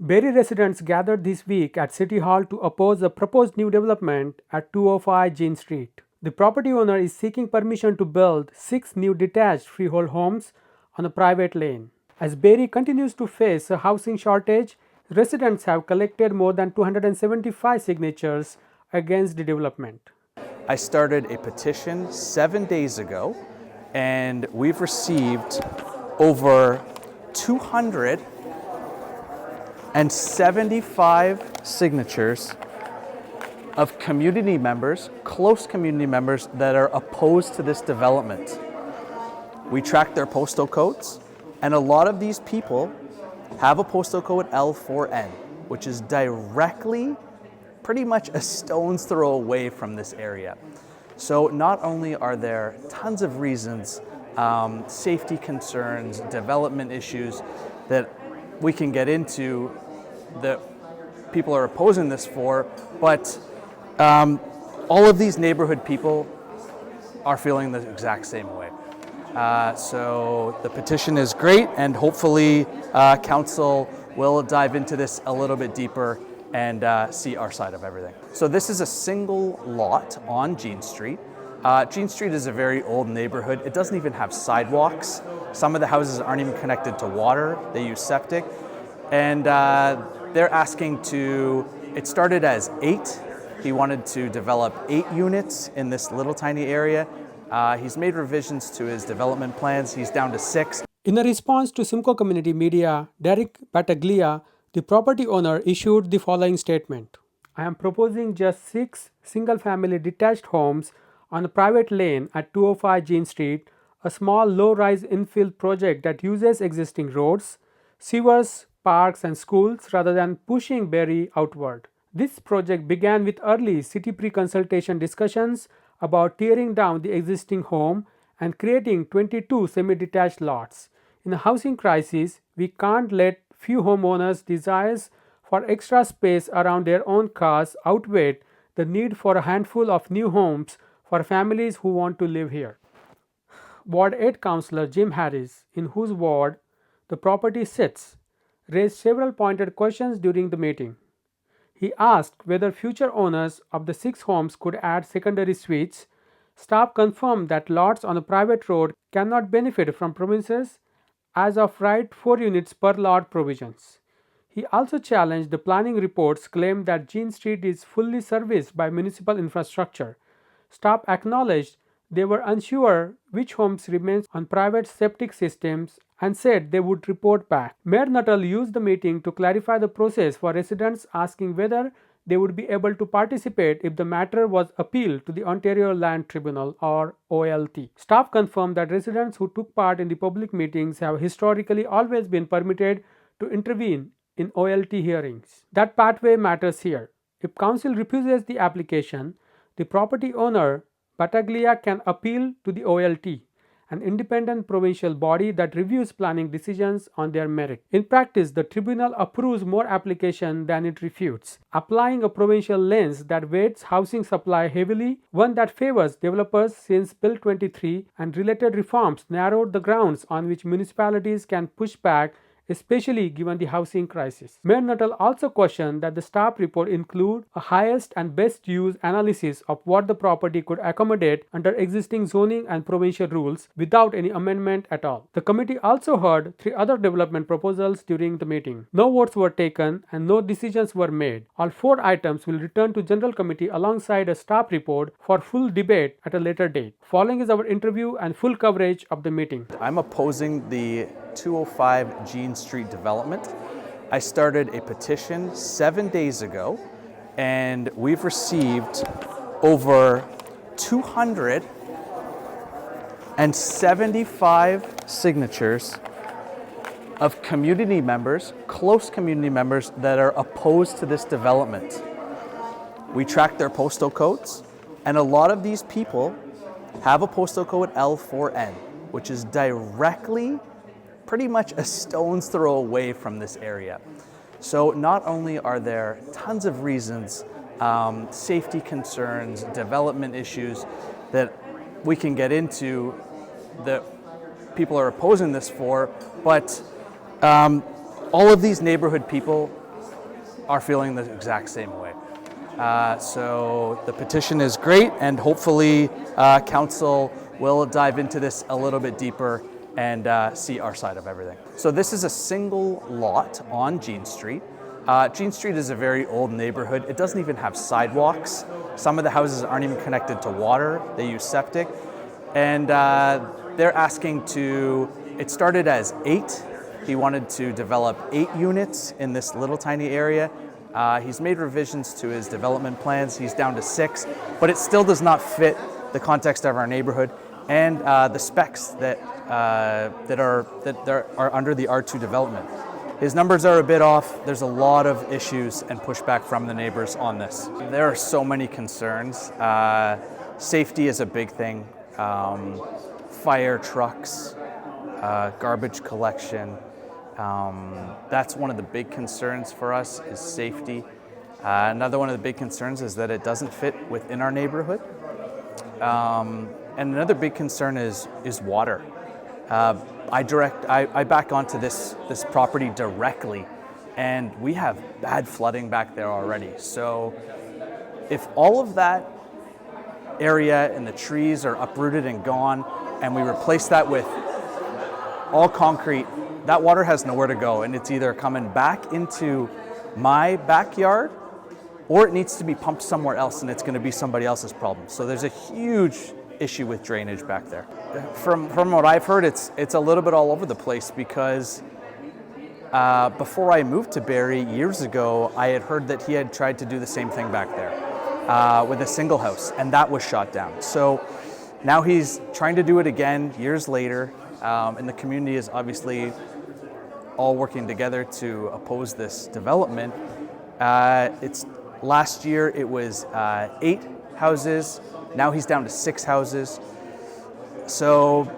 Barrie residents gathered this week at City Hall to oppose a proposed new development at 205 Jean Street. The property owner is seeking permission to build 6 new detached freehold homes on a private lane. As Barrie continues to face a housing shortage, residents have collected more than 275 signatures against the development. I started a petition 7 days ago, and we've received over 275 signatures of community members, close community members that are opposed to this development. We track their postal codes, and a lot of these people have a postal code L4N, which is directly pretty much a stone's throw away from this area. So not only are there tons of reasons, safety concerns, development issues that we can get into that people are opposing this for, but all of these neighborhood people are feeling the exact same way. So the petition is great, and hopefully council will dive into this a little bit deeper and see our side of everything. So this is a single lot on Jean Street. Jean Street is a very old neighborhood. It doesn't even have sidewalks. Some of the houses aren't even connected to water. They use septic. And they're asking it started as 8. He wanted to develop 8 units in this little tiny area. He's made revisions to his development plans. He's down to 6. In a response to Simcoe Community Media, Darick Battaglia, the property owner, issued the following statement. I am proposing just 6 single-family detached homes on a private lane at 205 Jean Street, a small low-rise infill project that uses existing roads, sewers, parks and schools rather than pushing Barrie outward. This project began with early city pre-consultation discussions about tearing down the existing home and creating 22 semi-detached lots. In a housing crisis, we can't let few homeowners' desires for extra space around their own cars outweigh the need for a handful of new homes for families who want to live here. Ward 8 Councillor Jim Harris, in whose ward the property sits, raised several pointed questions during the meeting. He asked whether future owners of the 6 homes could add secondary suites. Staff confirmed that lots on a private road cannot benefit from province's as of right 4 units per lot provisions. He also challenged the planning report's claim that Jean Street is fully serviced by municipal infrastructure. Staff acknowledged they were unsure which homes remain on private septic systems and said they would report back. Mayor Nuttall used the meeting to clarify the process for residents, asking whether they would be able to participate if the matter was appealed to the Ontario Land Tribunal or OLT. Staff confirmed that residents who took part in the public meetings have historically always been permitted to intervene in OLT hearings. That pathway matters here. If council refuses the application, the property owner, Battaglia, can appeal to the OLT, an independent provincial body that reviews planning decisions on their merit. In practice, the tribunal approves more applications than it refutes, applying a provincial lens that weights housing supply heavily, one that favors developers since Bill 23 and related reforms narrowed the grounds on which municipalities can push back, especially given the housing crisis. Mayor Nuttall also questioned that the staff report include a highest and best use analysis of what the property could accommodate under existing zoning and provincial rules without any amendment at all. The committee also heard 3 other development proposals during the meeting. No votes were taken and no decisions were made. All 4 items will return to General Committee alongside a staff report for full debate at a later date. Following is our interview and full coverage of the meeting. I'm opposing the 205 Jean Street development. I started a petition 7 days ago, and we've received over 275 signatures of community members, close community members that are opposed to this development. We track their postal codes, and a lot of these people have a postal code L4N, which is directly pretty much a stone's throw away from this area. So not only are there tons of reasons, safety concerns, development issues that we can get into that people are opposing this for, but all of these neighborhood people are feeling the exact same way. So the petition is great, and hopefully council will dive into this a little bit deeper and see our side of everything. So this is a single lot on Jean Street. Jean Street is a very old neighborhood. It doesn't even have sidewalks. Some of the houses aren't even connected to water. They use septic. And they're asking to, it started as 8. He wanted to develop 8 units in this little tiny area. He's made revisions to his development plans. He's down to 6, but it still does not fit the context of our neighborhood and the specs that are under the R2 development. His numbers are a bit off. There's a lot of issues and pushback from the neighbors on this. There are so many concerns. Safety is a big thing. Fire trucks, garbage collection. That's one of the big concerns for us, is safety. Another one of the big concerns is that it doesn't fit within our neighborhood. And another big concern is water. I back onto this property directly, and we have bad flooding back there already. So if all of that area and the trees are uprooted and gone, and we replace that with all concrete, that water has nowhere to go, and it's either coming back into my backyard or it needs to be pumped somewhere else, and it's going to be somebody else's problem. So there's a huge issue with drainage back there. From what I've heard, it's a little bit all over the place, because before I moved to Barrie years ago, I had heard that he had tried to do the same thing back there with a single house, and that was shot down. So now he's trying to do it again years later, and the community is obviously all working together to oppose this development. Last year it was 8 houses. Now he's down to 6 houses. So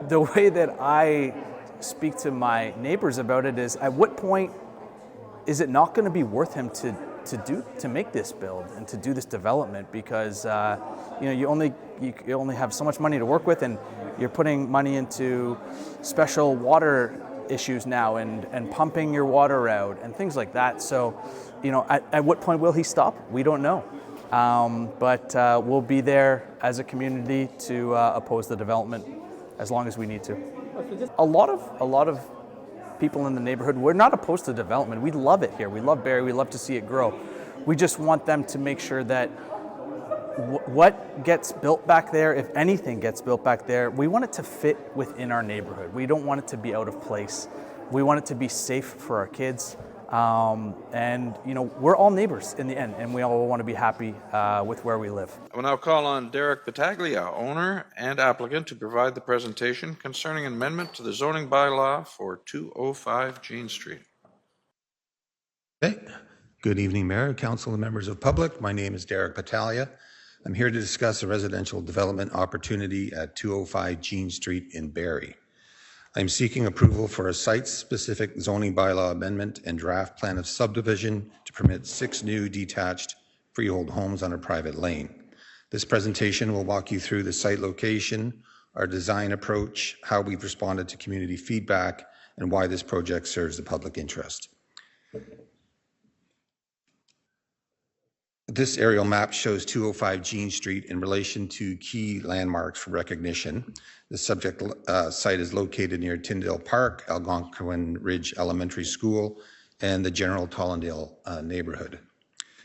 the way that I speak to my neighbors about it is, at what point is it not going to be worth him to make this build and to do this development? Because you only have so much money to work with, and you're putting money into special water issues now and pumping your water out and things like that. So, at what point will he stop? We don't know. But we'll be there as a community to oppose the development as long as we need to. A lot of people in the neighborhood, we're not opposed to development. We love it here. We love Barrie. We love to see it grow. We just want them to make sure that what gets built back there, if anything gets built back there, we want it to fit within our neighborhood. We don't want it to be out of place. We want it to be safe for our kids. And we're all neighbors in the end, and we all want to be happy with where we live. I will now call on Darick Battaglia, owner and applicant, to provide the presentation concerning an amendment to the zoning bylaw for 205 Jean Street. Okay. Good evening, Mayor, Council, and members of the public. My name is Darick Battaglia. I'm here to discuss a residential development opportunity at 205 Jean Street in Barrie. I'm seeking approval for a site-specific zoning bylaw amendment and draft plan of subdivision to permit 6 new detached freehold homes on a private lane. This presentation will walk you through the site location, our design approach, how we've responded to community feedback, and why this project serves the public interest. This aerial map shows 205 Jean Street in relation to key landmarks for recognition. The subject site is located near Tyndale Park, Algonquin Ridge Elementary School, and the general Tollendale neighborhood.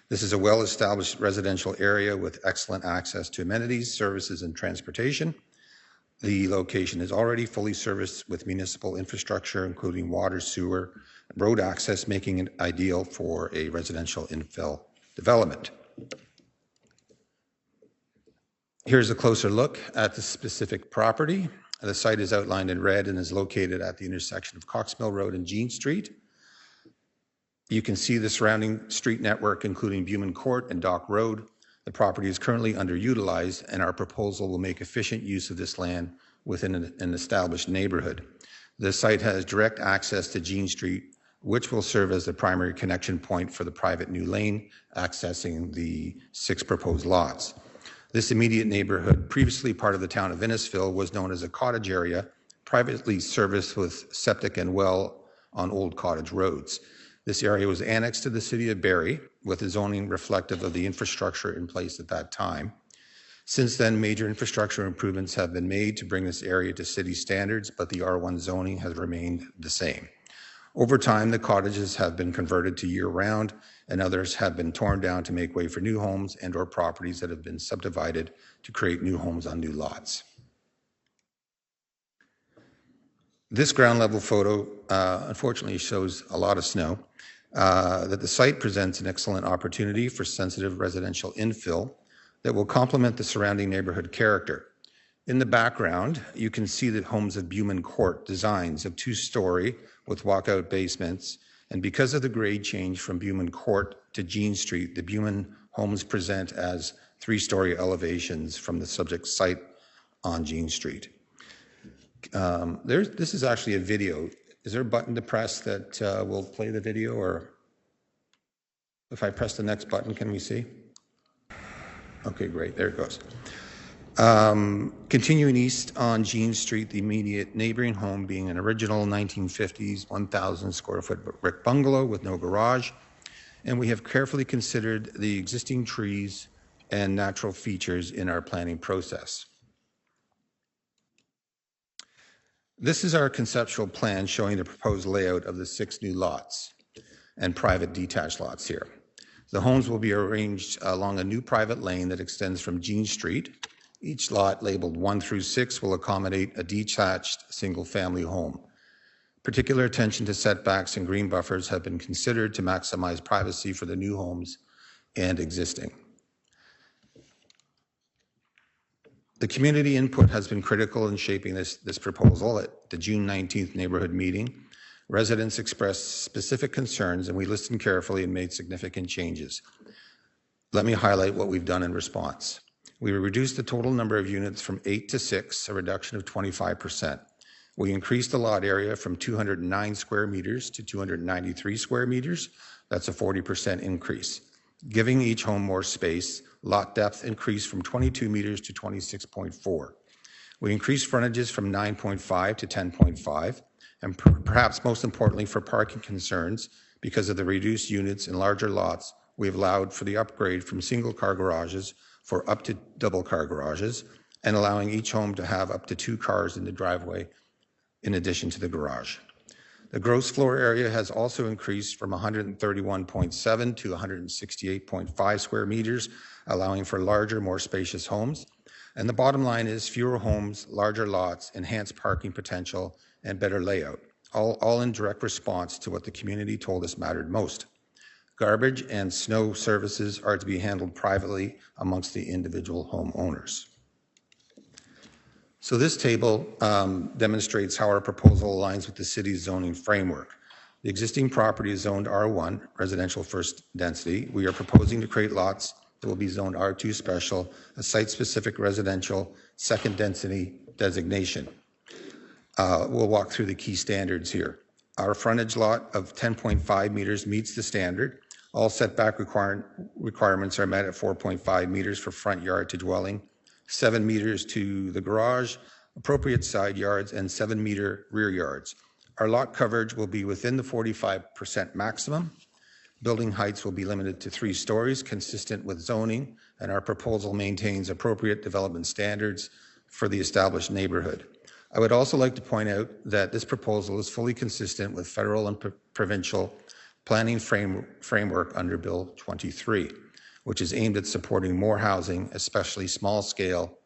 This is a well-established residential area with excellent access to amenities, services, and transportation. The location is already fully serviced with municipal infrastructure, including water, sewer, and road access, making it ideal for a residential infill development. Here's a closer look at the specific property. The site is outlined in red and is located at the intersection of Coxmill Road and Jean Street. You can see the surrounding street network, including Buman Court and Dock Road. The property is currently underutilized, and our proposal will make efficient use of this land within an established neighborhood. The site has direct access to Jean Street, which will serve as the primary connection point for the private new lane accessing the 6 proposed lots. This immediate neighborhood, previously part of the town of Innisfil, was known as a cottage area, privately serviced with septic and well on old cottage roads. This area was annexed to the city of Barrie with a zoning reflective of the infrastructure in place at that time. Since then, major infrastructure improvements have been made to bring this area to city standards, but the R1 zoning has remained the same. Over time, the cottages have been converted to year-round, and others have been torn down to make way for new homes and/or properties that have been subdivided to create new homes on new lots. This ground level photo unfortunately shows a lot of snow, that the site presents an excellent opportunity for sensitive residential infill that will complement the surrounding neighborhood character. In the background, you can see the homes of Buman Court designs of 2-story with walkout basements, and because of the grade change from Buman Court to Jean Street, the Buman homes present as 3-story elevations from the subject site on Jean Street. This is actually a video. Is there a button to press that will play the video, or if I press the next button, can we see? Okay, great, there it goes. Continuing east on Jean Street, the immediate neighboring home being an original 1950s 1,000 square foot brick bungalow with no garage. And we have carefully considered the existing trees and natural features in our planning process. This is our conceptual plan showing the proposed layout of the 6 new lots and private detached lots here. The homes will be arranged along a new private lane that extends from Jean Street. Each lot labeled 1 through 6 will accommodate a detached single-family home. Particular attention to setbacks and green buffers have been considered to maximize privacy for the new homes and existing. The community input has been critical in shaping this proposal. At the June 19th neighborhood meeting, residents expressed specific concerns, and we listened carefully and made significant changes. Let me highlight what we've done in response. We reduced the total number of units from 8 to 6, a reduction of 25%. We increased the lot area from 209 square meters to 293 square meters. That's a 40% increase. Giving each home more space, lot depth increased from 22 meters to 26.4. We increased frontages from 9.5 to 10.5, and perhaps most importantly for parking concerns, because of the reduced units in larger lots, we have allowed for the upgrade from single car garages for up to double car garages, and allowing each home to have up to 2 cars in the driveway in addition to the garage. The gross floor area has also increased from 131.7 to 168.5 square meters, allowing for larger, more spacious homes. And the bottom line is fewer homes, larger lots, enhanced parking potential, and better layout, all in direct response to what the community told us mattered most. Garbage and snow services are to be handled privately amongst the individual homeowners. So this table demonstrates how our proposal aligns with the city's zoning framework. The existing property is zoned R1, residential first density. We are proposing to create lots that will be zoned R2 special, a site-specific residential second density designation. We'll walk through the key standards here. Our frontage lot of 10.5 meters meets the standard. All setback requirements are met at 4.5 meters for front yard to dwelling, 7 meters to the garage, appropriate side yards, and 7-meter rear yards. Our lot coverage will be within the 45% maximum. Building heights will be limited to 3 stories, consistent with zoning, and our proposal maintains appropriate development standards for the established neighborhood. I would also like to point out that this proposal is fully consistent with federal and provincial planning framework under Bill 23, which is aimed at supporting more housing, especially small-scale,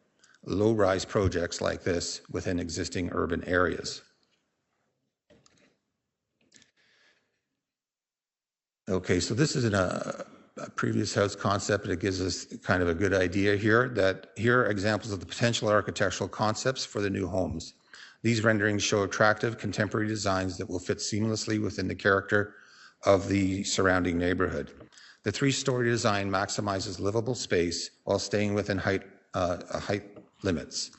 low-rise projects like this within existing urban areas. Okay, so this is a previous house concept, but it gives us kind of a good idea here that here are examples of the potential architectural concepts for the new homes. These renderings show attractive contemporary designs that will fit seamlessly within the character of the surrounding neighborhood. The 3-story design maximizes livable space while staying within height limits.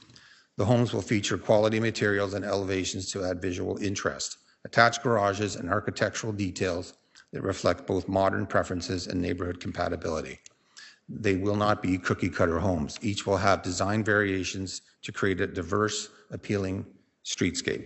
The homes will feature quality materials and elevations to add visual interest, attached garages, and architectural details that reflect both modern preferences and neighborhood compatibility. They will not be cookie-cutter homes. Each will have design variations to create a diverse, appealing streetscape.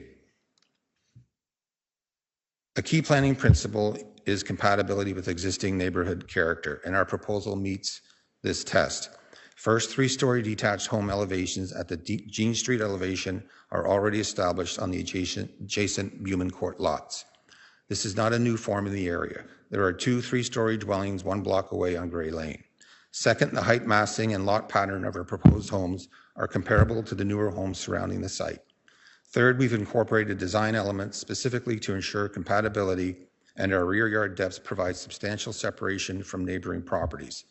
A key planning principle is compatibility with existing neighborhood character, and our proposal meets this test. First, 3-story detached home elevations at the Jean Street elevation are already established on the adjacent Buman Court lots. This is not a new form in the area. There are 2 3-story dwellings 1 block away on Gray Lane. Second, the height massing and lot pattern of our proposed homes are comparable to the newer homes surrounding the site. Third, we've incorporated design elements specifically to ensure compatibility, and our rear yard depths provide substantial separation from neighboring properties.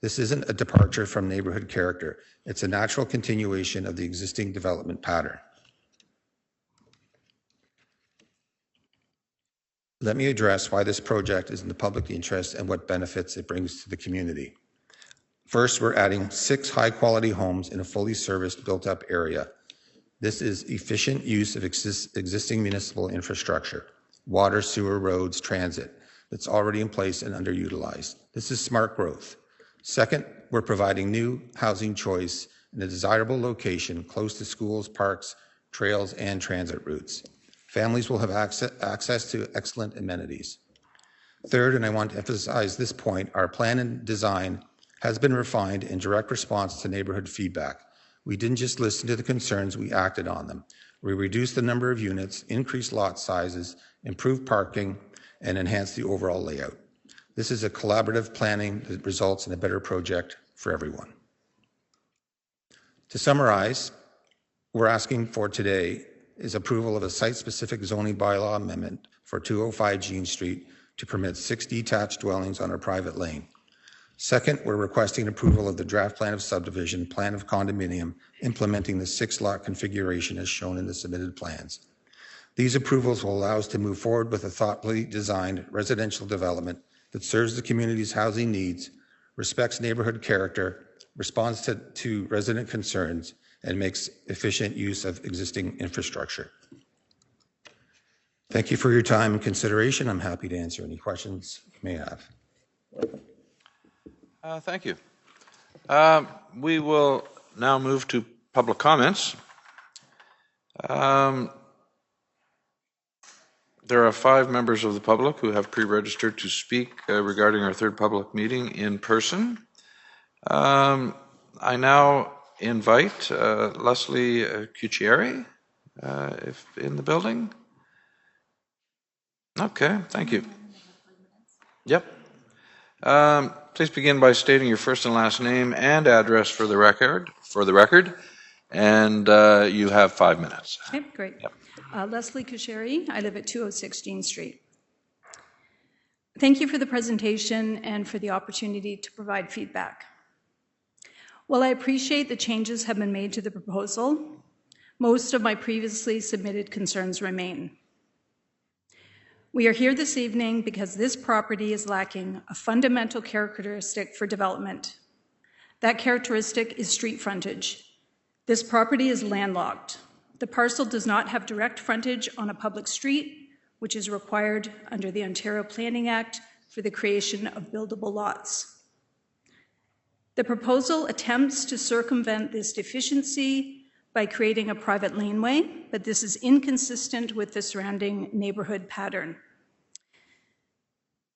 This isn't a departure from neighborhood character. It's a natural continuation of the existing development pattern. Let me address why this project is in the public interest and what benefits it brings to the community. First, we're adding 6 high-quality homes in a fully serviced, built-up area. This is efficient use of existing municipal infrastructure, water, sewer, roads, transit, that's already in place and underutilized. This is smart growth. Second, we're providing new housing choice in a desirable location close to schools, parks, trails, and transit routes. Families will have access to excellent amenities. Third, and I want to emphasize this point, our plan and design has been refined in direct response to neighborhood feedback. We didn't just listen to the concerns, we acted on them. We reduced the number of units, increased lot sizes, improved parking, and enhanced the overall layout. This is a collaborative planning that results in a better project for everyone. To summarize, we're asking for today is approval of a site-specific zoning bylaw amendment for 205 Jean Street to permit 6 detached dwellings on a private lane. Second, we're requesting approval of the draft plan of subdivision, plan of condominium, implementing the 6-lot configuration as shown in the submitted plans. These approvals will allow us to move forward with a thoughtfully designed residential development that serves the community's housing needs, respects neighborhood character, responds to resident concerns, and makes efficient use of existing infrastructure. Thank you for your time and consideration. I'm happy to answer any questions you may have. Thank you. We will now move to public comments. There are 5 members of the public who have pre-registered to speak regarding our third public meeting in person. I now invite Leslie Cucchieri, if in the building. Okay, thank you. Yep. Please begin by stating your first and last name and address for the record. And you have 5 minutes. Okay, great. Yep. Leslie Cucchieri. I live at 206 Jean Street. Thank you for the presentation and for the opportunity to provide feedback. While I appreciate the changes have been made to the proposal, most of my previously submitted concerns remain. We are here this evening because this property is lacking a fundamental characteristic for development. That characteristic is street frontage. This property is landlocked. The parcel does not have direct frontage on a public street, which is required under the Ontario Planning Act for the creation of buildable lots. The proposal attempts to circumvent this deficiency by creating a private laneway, but this is inconsistent with the surrounding neighborhood pattern.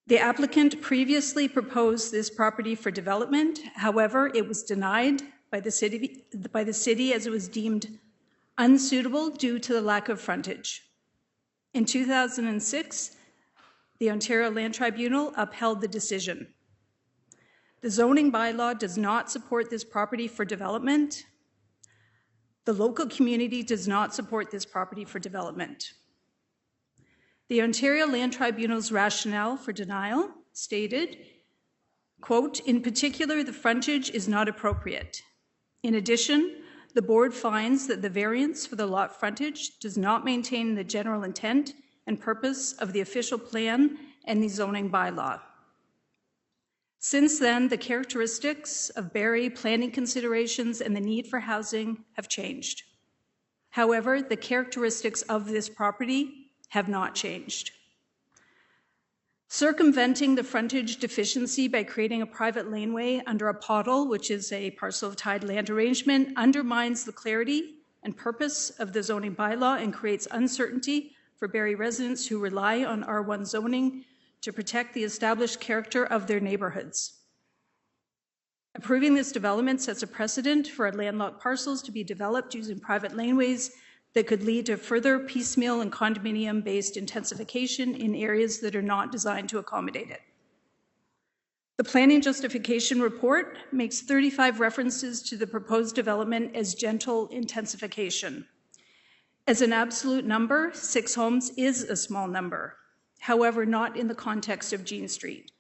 The applicant previously proposed this property for development. However, it was denied by the city as it was deemed unsuitable due to the lack of frontage. In 2006, the Ontario Land Tribunal upheld the decision. The zoning bylaw does not support this property for development. The local community does not support this property for development. The Ontario Land Tribunal's rationale for denial stated, quote, "In particular, the frontage is not appropriate. In addition, the board finds that the variance for the lot frontage does not maintain the general intent and purpose of the official plan and the zoning bylaw." Since then, the characteristics of Barrie planning considerations and the need for housing have changed. However, the characteristics of this property have not changed. Circumventing the frontage deficiency by creating a private laneway under a poddle, which is a parcel of tied land arrangement, undermines the clarity and purpose of the zoning bylaw and creates uncertainty for Barrie residents who rely on R1 zoning to protect the established character of their neighbourhoods. Approving this development sets a precedent for landlocked parcels to be developed using private laneways that could lead to further piecemeal and condominium-based intensification in areas that are not designed to accommodate it. The planning justification report makes 35 references to the proposed development as gentle intensification. As an absolute number, 6 homes is a small number, however, not in the context of Jean Street.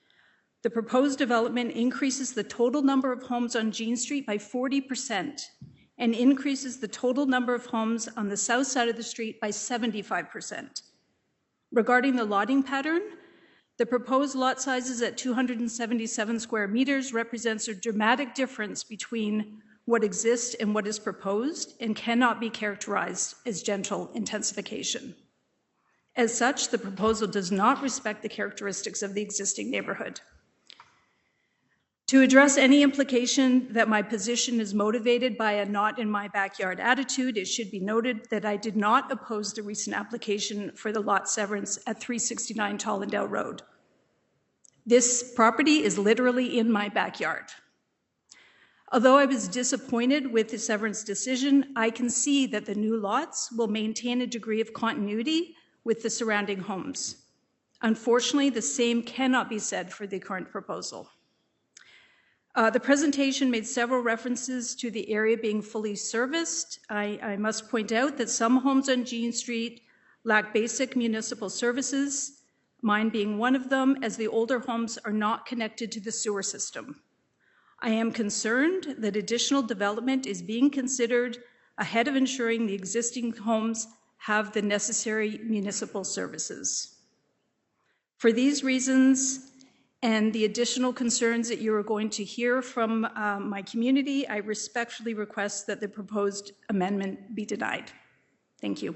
The proposed development increases the total number of homes on Jean Street by 40% and increases the total number of homes on the south side of the street by 75%. Regarding the lotting pattern, the proposed lot sizes at 277 square meters represents a dramatic difference between what exists and what is proposed and cannot be characterized as gentle intensification. As such, the proposal does not respect the characteristics of the existing neighborhood. To address any implication that my position is motivated by a not in my backyard attitude, it should be noted that I did not oppose the recent application for the lot severance at 369 Tollendale Road. This property is literally in my backyard. Although I was disappointed with the severance decision, I can see that the new lots will maintain a degree of continuity with the surrounding homes. Unfortunately, the same cannot be said for the current proposal. The presentation made several references to the area being fully serviced. I must point out that some homes on Jean Street lack basic municipal services, mine being one of them, as the older homes are not connected to the sewer system. I am concerned that additional development is being considered ahead of ensuring the existing homes have the necessary municipal services. For these reasons and the additional concerns that you are going to hear from my community, I respectfully request that the proposed amendment be denied. Thank you.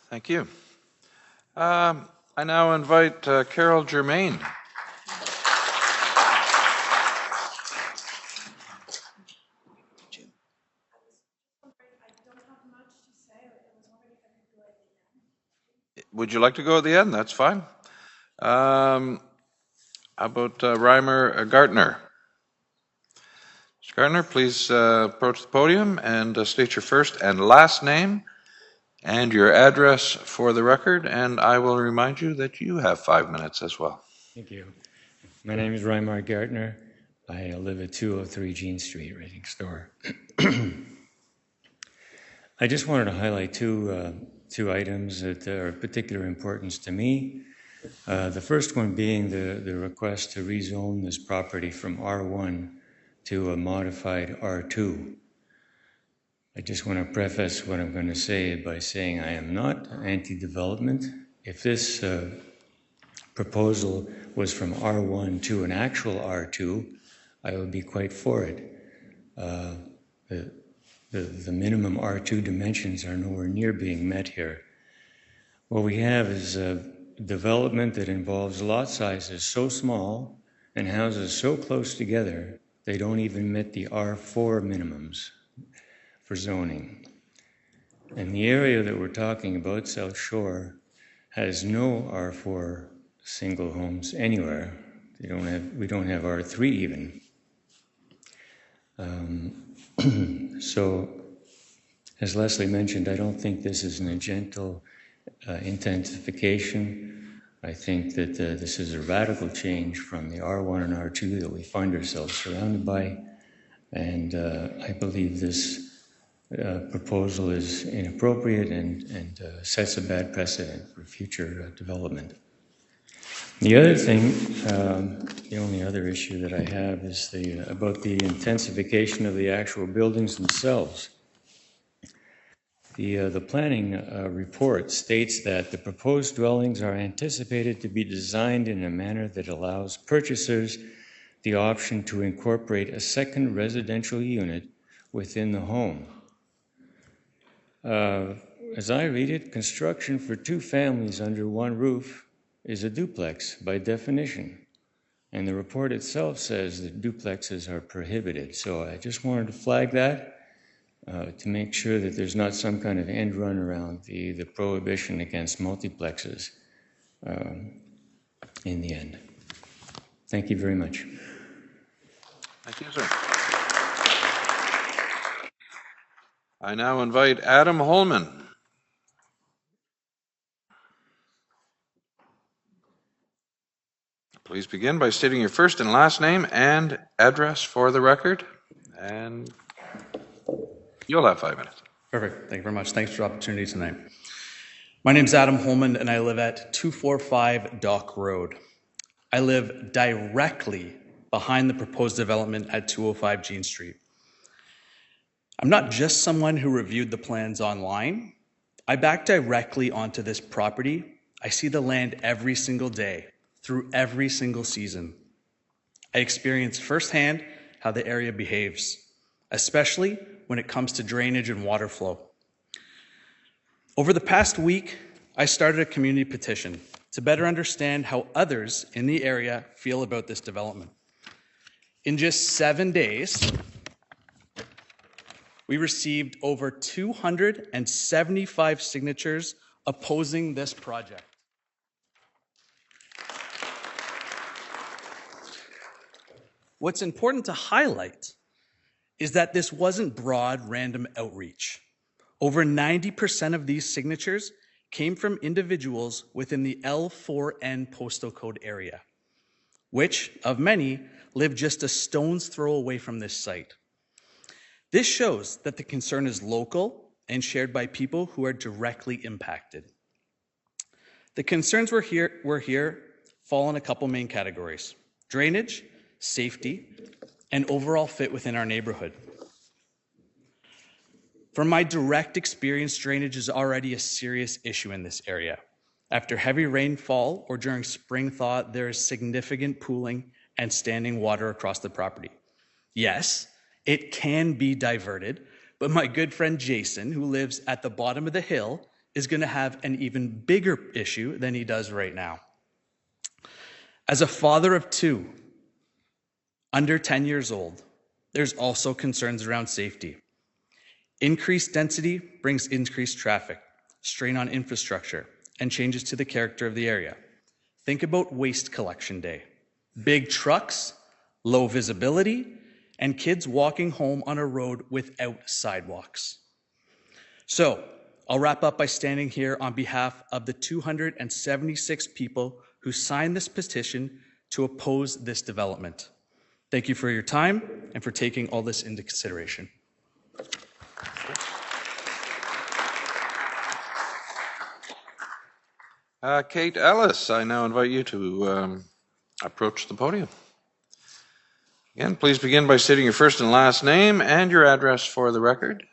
Thank you. I now invite Carol Germain. Would you like to go at the end? That's fine. How about Reimer Gartner? Mr. Gartner, please approach the podium and state your first and last name and your address for the record, and I will remind you that you have 5 minutes as well. Thank you. My name is Reimer Gartner. I live at 203 Jean Street, right next door. I just wanted to highlight two items that are of particular importance to me. The first one being the request to rezone this property from R1 to a modified R2. I just want to preface what I'm going to say by saying I am not anti-development. If this proposal was from R1 to an actual R2, I would be quite for it. The minimum R2 dimensions are nowhere near being met here. What we have is a development that involves lot sizes so small and houses so close together, they don't even meet the R4 minimums for zoning. And the area that we're talking about, South Shore, has no R4 single homes anywhere. We don't have R3 even. So, as Leslie mentioned, I don't think this is an gentle intensification. I think that this is a radical change from the R1 and R2 that we find ourselves surrounded by, and I believe this proposal is inappropriate and sets a bad precedent for future development. The other thing, the only other issue that I have is about the intensification of the actual buildings themselves. The planning report states that the proposed dwellings are anticipated to be designed in a manner that allows purchasers the option to incorporate a second residential unit within the home. As I read it, construction for 2 families under one roof is a duplex by definition. And the report itself says that duplexes are prohibited. So I just wanted to flag that. to make sure that there's not some kind of end run around the prohibition against multiplexes in the end. Thank you very much. Thank you, sir. I now invite Adam Holman. Please begin by stating your first and last name and address for the record, and you'll have 5 minutes. Perfect. Thank you very much. Thanks for the opportunity tonight. My name is Adam Holman, and I live at 245 Dock Road. I live directly behind the proposed development at 205 Jean Street. I'm not just someone who reviewed the plans online. I back directly onto this property. I see the land every single day, through every single season. I experience firsthand how the area behaves, especially when it comes to drainage and water flow. Over the past week, I started a community petition to better understand how others in the area feel about this development. In just 7 days, we received over 275 signatures opposing this project. What's important to highlight is that this wasn't broad, random outreach. Over 90% of these signatures came from individuals within the L4N postal code area, which, of many, live just a stone's throw away from this site. This shows that the concern is local and shared by people who are directly impacted. The concerns we're here fall in a couple main categories: drainage, safety, and overall fit within our neighborhood. From my direct experience, drainage is already a serious issue in this area. After heavy rainfall or during spring thaw, there is significant pooling and standing water across the property. Yes, it can be diverted, but my good friend Jason, who lives at the bottom of the hill, is going to have an even bigger issue than he does right now. As a father of two, under 10 years old, there's also concerns around safety. Increased density brings increased traffic, strain on infrastructure, and changes to the character of the area. Think about waste collection day. Big trucks, low visibility, and kids walking home on a road without sidewalks. So, I'll wrap up by standing here on behalf of the 276 people who signed this petition to oppose this development. Thank you for your time and for taking all this into consideration. Kate Ellis, I now invite you to approach the podium. Again, please begin by stating your first and last name and your address for the record.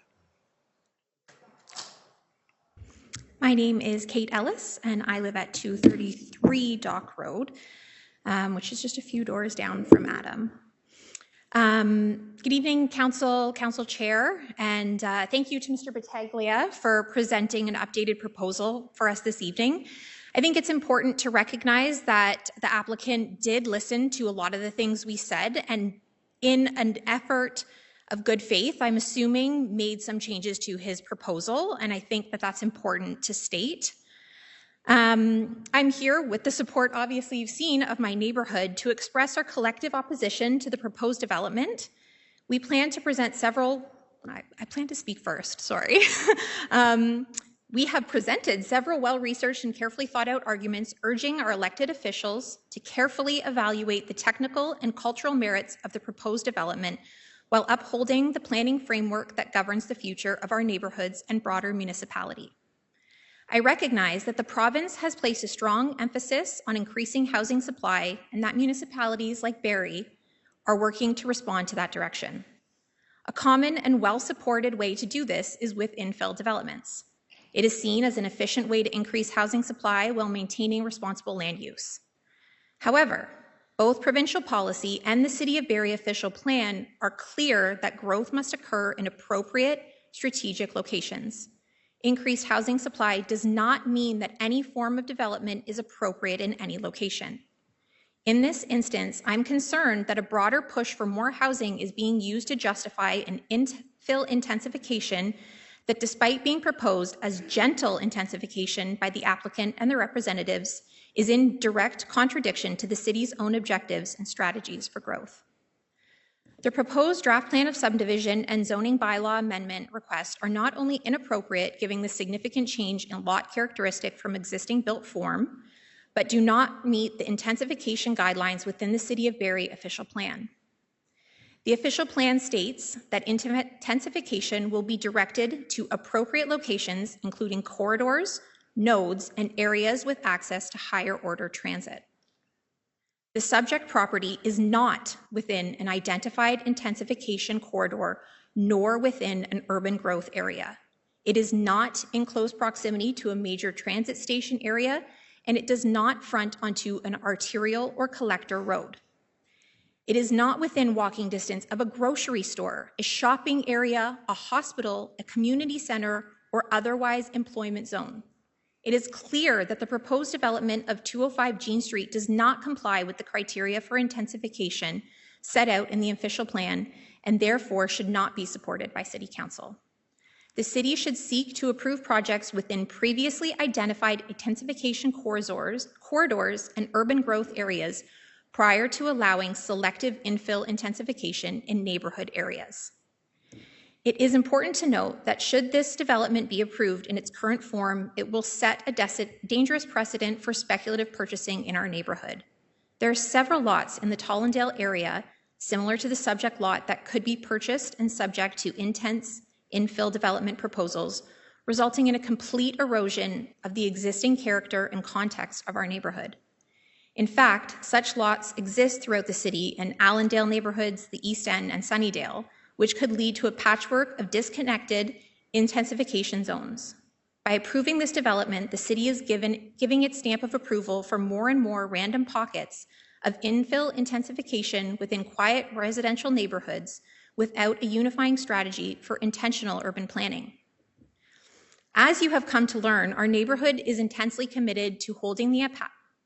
My name is Kate Ellis, and I live at 233 Dock Road, which is just a few doors down from Adam. Good evening, Council Chair, and thank you to Mr. Battaglia for presenting an updated proposal for us this evening. I think it's important to recognize that the applicant did listen to a lot of the things we said, and in an effort of good faith, I'm assuming made some changes to his proposal, and I think that that's important to state. I'm here with the support, obviously you've seen, of my neighborhood to express our collective opposition to the proposed development. We plan to present several, I plan to speak first, sorry. We have presented several well-researched and carefully thought-out arguments urging our elected officials to carefully evaluate the technical and cultural merits of the proposed development while upholding the planning framework that governs the future of our neighborhoods and broader municipality. I recognize that the province has placed a strong emphasis on increasing housing supply and that municipalities like Barrie are working to respond to that direction. A common and well-supported way to do this is with infill developments. It is seen as an efficient way to increase housing supply while maintaining responsible land use. However, both provincial policy and the City of Barrie official plan are clear that growth must occur in appropriate strategic locations. Increased housing supply does not mean that any form of development is appropriate in any location. In this instance, I'm concerned that a broader push for more housing is being used to justify an infill intensification that, despite being proposed as gentle intensification by the applicant and their representatives, is in direct contradiction to the city's own objectives and strategies for growth. The proposed draft plan of subdivision and zoning bylaw amendment requests are not only inappropriate, given the significant change in lot characteristic from existing built form, but do not meet the intensification guidelines within the City of Barrie official plan. The official plan states that intensification will be directed to appropriate locations, including corridors, nodes, and areas with access to higher order transit. The subject property is not within an identified intensification corridor, nor within an urban growth area. It is not in close proximity to a major transit station area, and it does not front onto an arterial or collector road. It is not within walking distance of a grocery store, a shopping area, a hospital, a community center, or otherwise employment zone. It is clear that the proposed development of 205 Jean Street does not comply with the criteria for intensification set out in the official plan, and therefore should not be supported by City Council. The City should seek to approve projects within previously identified intensification corridors and urban growth areas prior to allowing selective infill intensification in neighbourhood areas. It is important to note that should this development be approved in its current form, it will set a dangerous precedent for speculative purchasing in our neighbourhood. There are several lots in the Tollendale area, similar to the subject lot, that could be purchased and subject to intense infill development proposals, resulting in a complete erosion of the existing character and context of our neighbourhood. In fact, such lots exist throughout the city in Allendale neighbourhoods, the East End, and Sunnydale, which could lead to a patchwork of disconnected intensification zones. By approving this development, the city is giving its stamp of approval for more and more random pockets of infill intensification within quiet residential neighborhoods without a unifying strategy for intentional urban planning. As you have come to learn, our neighborhood is intensely committed to holding the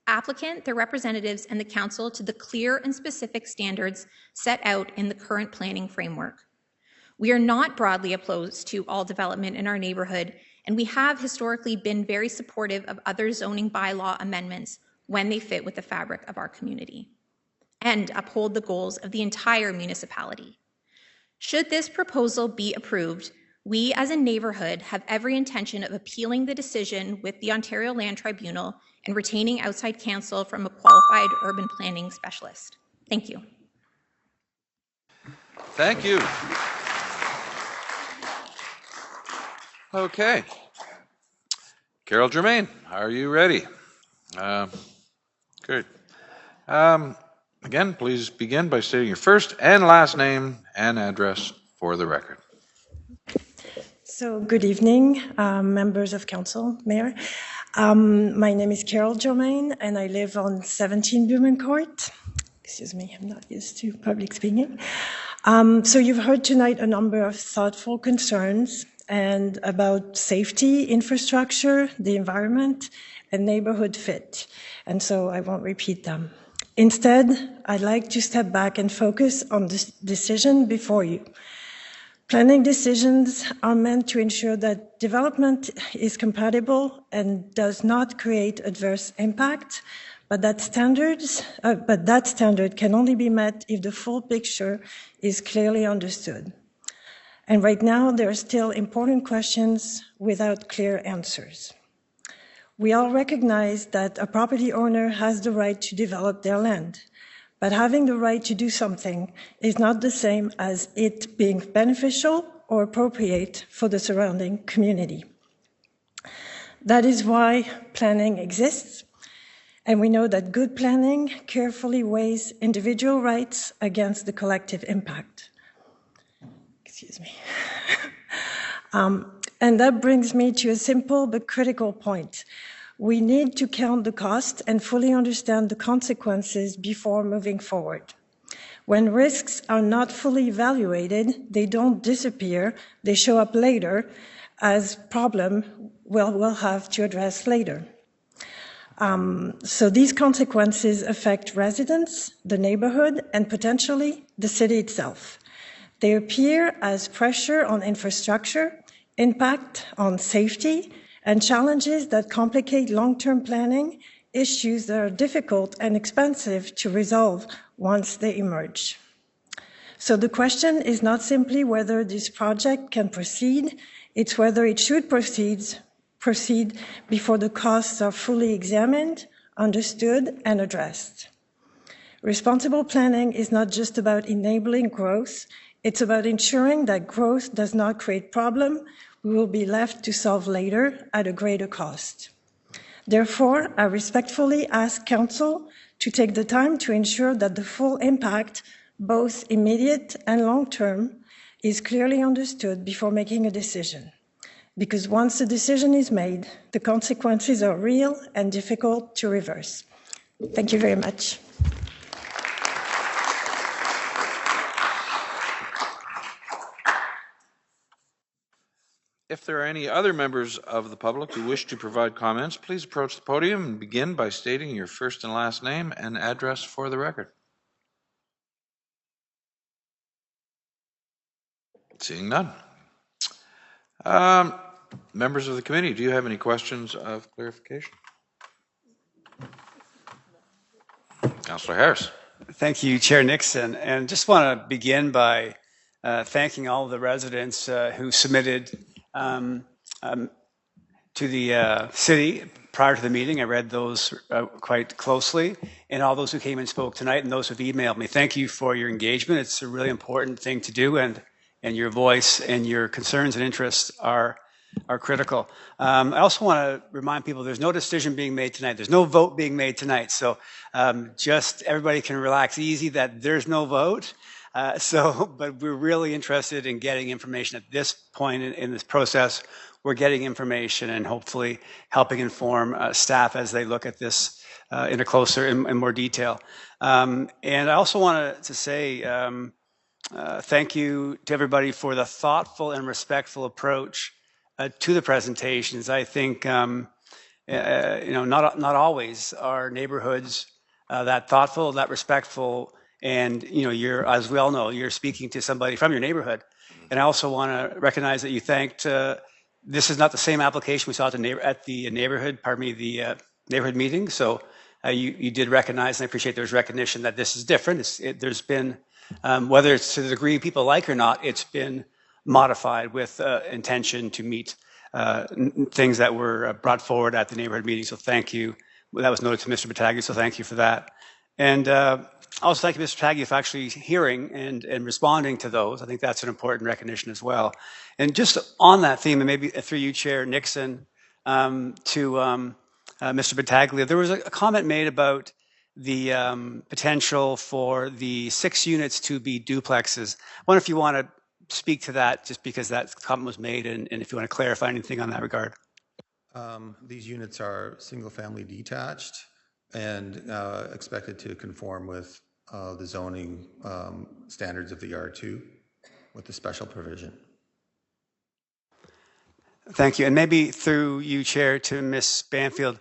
applicant, their representatives, and the council to the clear and specific standards set out in the current planning framework. We are not broadly opposed to all development in our neighborhood, and we have historically been very supportive of other zoning bylaw amendments when they fit with the fabric of our community and uphold the goals of the entire municipality. Should this proposal be approved, we as a neighborhood have every intention of appealing the decision with the Ontario Land Tribunal and retaining outside counsel from a qualified urban planning specialist. Thank you. Thank you. Okay. Carol Germain, are you ready? Good. Again, please begin by stating your first and last name and address for the record. So, good evening, members of council, mayor. My name is Carol Germain, and I live on 17 Blumen Court. Excuse me, I'm not used to public speaking. So you've heard tonight a number of thoughtful concerns and about safety, infrastructure, the environment, and neighborhood fit. And so I won't repeat them. Instead, I'd like to step back and focus on this decision before you. Planning decisions are meant to ensure that development is compatible and does not create adverse impact, but that standard can only be met if the full picture is clearly understood. And right now, there are still important questions without clear answers. We all recognize that a property owner has the right to develop their land, but having the right to do something is not the same as it being beneficial or appropriate for the surrounding community. That is why planning exists, and we know that good planning carefully weighs individual rights against the collective impact. Excuse me. And that brings me to a simple but critical point. We need to count the cost and fully understand the consequences before moving forward. When risks are not fully evaluated, they don't disappear, they show up later as problem we'll have to address later. So these consequences affect residents, the neighborhood, and potentially the city itself. They appear as pressure on infrastructure, impact on safety, and challenges that complicate long-term planning, issues that are difficult and expensive to resolve once they emerge. So the question is not simply whether this project can proceed, it's whether it should proceed before the costs are fully examined, understood, and addressed. Responsible planning is not just about enabling growth, it's about ensuring that growth does not create problems we will be left to solve later at a greater cost. Therefore, I respectfully ask Council to take the time to ensure that the full impact, both immediate and long-term, is clearly understood before making a decision. Because once the decision is made, the consequences are real and difficult to reverse. Thank you very much. If there are any other members of the public who wish to provide comments, please approach the podium and begin by stating your first and last name and address for the record. Seeing none. Members of the committee, do you have any questions of clarification? Councillor Harris. Thank you, Chair Nixon. And just want to begin by thanking all the residents who submitted to the city prior to the meeting. I read those quite closely, and all those who came and spoke tonight and those who've emailed me. Thank you for your engagement. It's a really important thing to do, and your voice and your concerns and interests are critical. I also want to remind people there's no decision being made tonight. There's no vote being made tonight. So just everybody can relax easy that there's no vote. But we're really interested in getting information at this point in this process. We're getting information and hopefully helping inform staff as they look at this in a closer and more detail. And I also wanted to say thank you to everybody for the thoughtful and respectful approach to the presentations. I think not always are neighborhoods that thoughtful, that respectful. And you're, as we all know, you're speaking to somebody from your neighborhood. And I also want to recognize that you thanked. This is not the same application we saw at the neighborhood. Pardon me, the neighborhood meeting. So you did recognize, and I appreciate there's recognition that this is different. There's been, whether it's to the degree people like or not, it's been modified with intention to meet things that were brought forward at the neighborhood meeting. So thank you. That was noted to Mr. Battaglia. So thank you for that. And also thank you, Mr. Battaglia, for actually hearing and responding to those. I think that's an important recognition as well. And just on that theme, and maybe through you, Chair Nixon, to Mr. Battaglia, there was a comment made about the potential for the 6 units to be duplexes. I wonder if you want to speak to that, just because that comment was made, and if you want to clarify anything on that regard. These units are single-family detached and expected to conform with the zoning standards of the R2 with the special provision. Thank you. And maybe through you, Chair, to Ms. Banfield,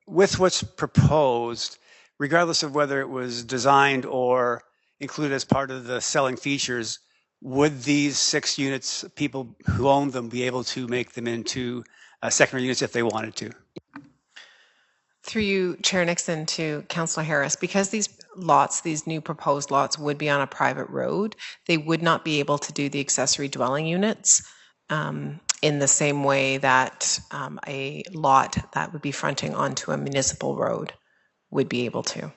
with what's proposed, regardless of whether it was designed or included as part of the selling features, would these 6 units, people who own them, be able to make them into secondary units if they wanted to? Through you, Chair Nixon, to Councillor Harris, because these lots, these new proposed lots, would be on a private road, they would not be able to do the accessory dwelling units in the same way that a lot that would be fronting onto a municipal road would be able to.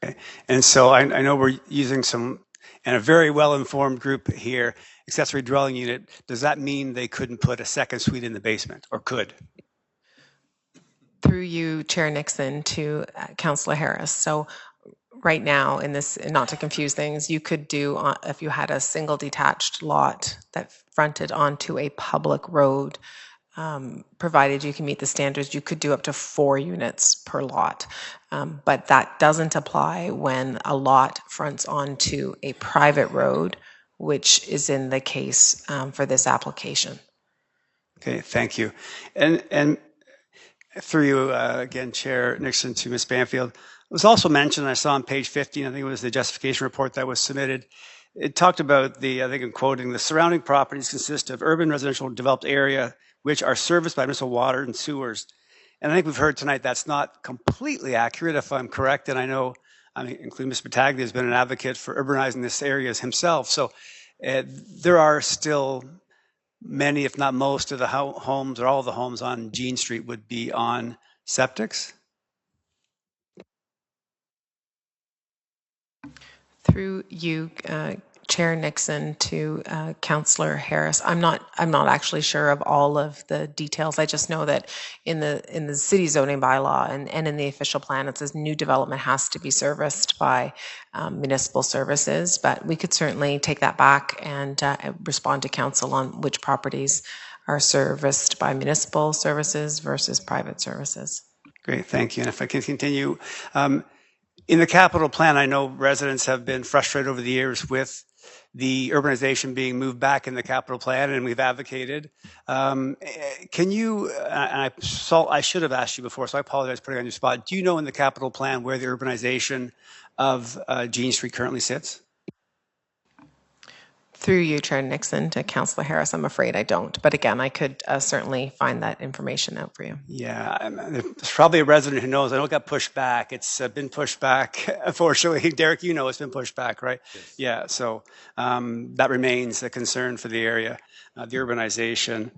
Okay. And so I know we're using some, and a very well-informed group here, accessory dwelling unit. Does that mean they couldn't put a second suite in the basement, or could? Through you, Chair Nixon, to Councillor Harris. So right now, in this, not to confuse things, you could do, if you had a single detached lot that fronted onto a public road, provided you can meet the standards, you could do up to 4 units per lot. But that doesn't apply when a lot fronts onto a private road, which is in the case for this application. Okay, thank you. And through you, again, Chair Nixon, to Ms. Banfield, it was also mentioned, I saw on page 15, I think it was the justification report that was submitted, it talked about the, I think I'm quoting, the surrounding properties consist of urban residential developed area which are serviced by municipal water and sewers. And I think we've heard tonight that's not completely accurate, if I'm correct. And I know, including Mr. Battaglia has been an advocate for urbanizing this area himself. So there are still many, if not most, of the homes or all of the homes on Jean Street would be on septics. Through you, Chair Nixon, to Councillor Harris. I'm not actually sure of all of the details. I just know that in the city zoning bylaw and in the official plan, it says new development has to be serviced by municipal services. But we could certainly take that back and respond to council on which properties are serviced by municipal services versus private services. Great, thank you. And if I can continue. In the capital plan, I know residents have been frustrated over the years with the urbanization being moved back in the capital plan, and we've advocated. Can you, and I should have asked you before, so I apologize for putting you on your spot. Do you know in the capital plan where the urbanization of Jean Street currently sits? Through you, Chair Nixon, to Councillor Harris, I'm afraid I don't. But again, I could certainly find that information out for you. Yeah, there's probably a resident who knows. I know it got pushed back. It's been pushed back, unfortunately. Darick, you know it's been pushed back, right? Yes. Yeah, so that remains a concern for the area, the urbanization.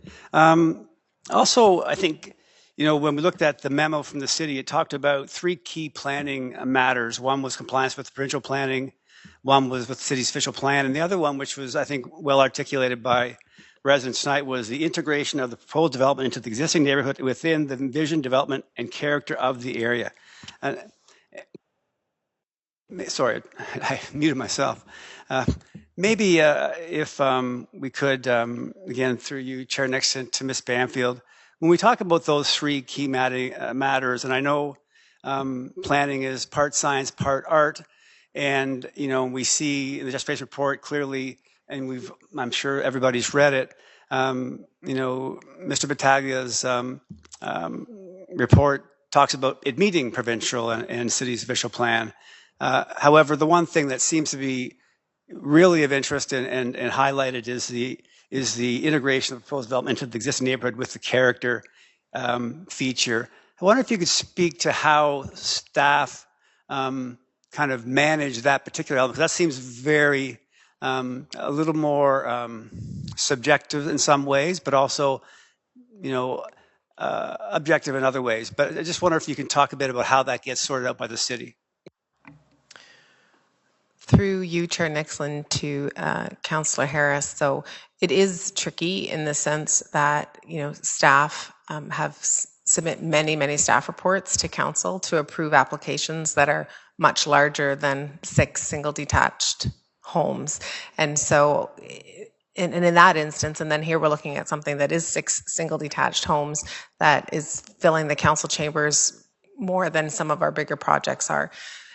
Also, I think, when we looked at the memo from the city, it talked about 3 key planning matters. One was compliance with provincial planning. One was with the city's official plan, and the other one, which was, I think, well articulated by residents tonight, was the integration of the proposed development into the existing neighborhood within the envisioned development and character of the area. Sorry, I muted myself. Maybe if we could, again, through you, Chair Nixon, to Ms. Banfield, when we talk about those 3 key matters, and I know planning is part science, part art, and, we see in the justification report clearly, and I'm sure everybody's read it, Mr. Battaglia's report talks about it meeting provincial and city's official plan. However, the one thing that seems to be really of interest and highlighted is the integration of proposed development into the existing neighborhood with the character feature. I wonder if you could speak to how staff kind of manage that particular element, because that seems very, a little more subjective in some ways, but also, objective in other ways. But I just wonder if you can talk a bit about how that gets sorted out by the city. Through you, Chair Nixon, to Councillor Harris. So it is tricky in the sense that, staff have submit many staff reports to council to approve applications that are much larger than 6 single detached homes. And so and in that instance, and then here we're looking at something that is 6 single detached homes that is filling the council chambers more than some of our bigger projects are.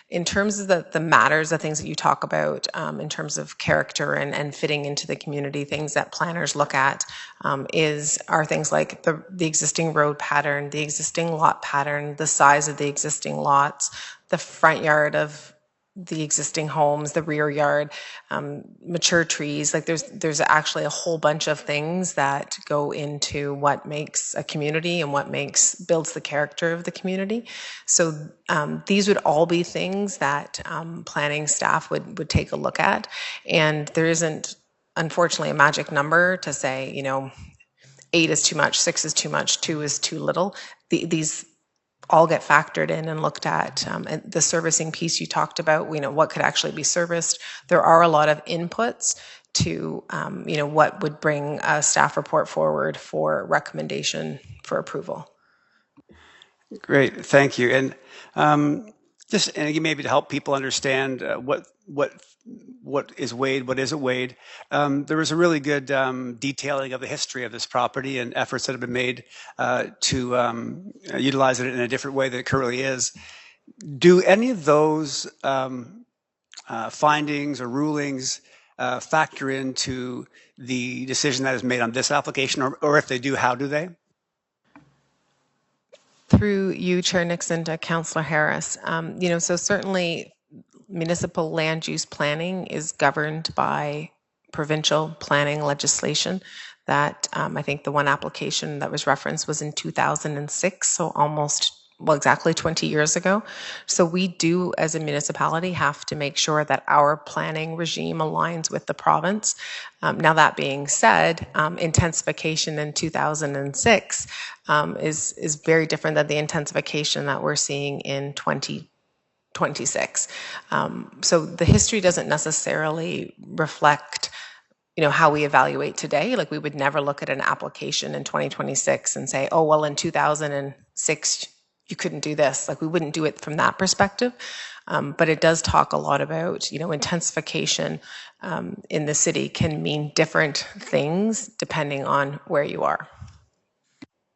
In terms of the matters, the things that you talk about in terms of character and fitting into the community, things that planners look at are things like the existing road pattern, the existing lot pattern, the size of the existing lots, the front yard of the existing homes, the rear yard, mature trees. Like there's actually a whole bunch of things that go into what makes a community and what builds the character of the community. So these would all be things that planning staff would take a look at. And there isn't, unfortunately, a magic number to say, 8 is too much, 6 is too much, 2 is too little. These all get factored in and looked at. And the servicing piece you talked about, what could actually be serviced. There are a lot of inputs to, what would bring a staff report forward for recommendation for approval. Great, thank you. And and maybe to help people understand what is weighed, what isn't weighed. There was a really good detailing of the history of this property and efforts that have been made to utilize it in a different way than it currently is. Do any of those findings or rulings factor into the decision that is made on this application, or if they do, how do they? Through you, Chair Nixon, to Councillor Harris. So certainly municipal land use planning is governed by provincial planning legislation that I think the one application that was referenced was in 2006, so exactly 20 years ago. So we do, as a municipality, have to make sure that our planning regime aligns with the province. Now, that being said, intensification in 2006 is very different than the intensification that we're seeing in 2026. So the history doesn't necessarily reflect how we evaluate today. Like, we would never look at an application in 2026 and say, oh, well, in 2006, you couldn't do this. Like, we wouldn't do it from that perspective. But it does talk a lot about, intensification in the city can mean different things depending on where you are.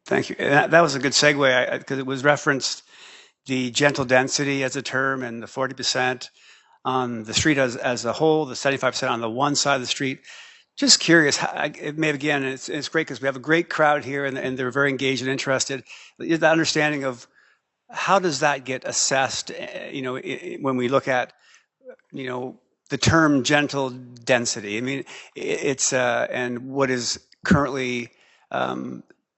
Thank you. That was a good segue because it was referenced the gentle density as a term and the 40% on the street as a whole, the 75% on the one side of the street. Just curious, again, it's great because we have a great crowd here and they're very engaged and interested. The understanding of how does that get assessed, when we look at, the term gentle density. I mean, it's, and what is currently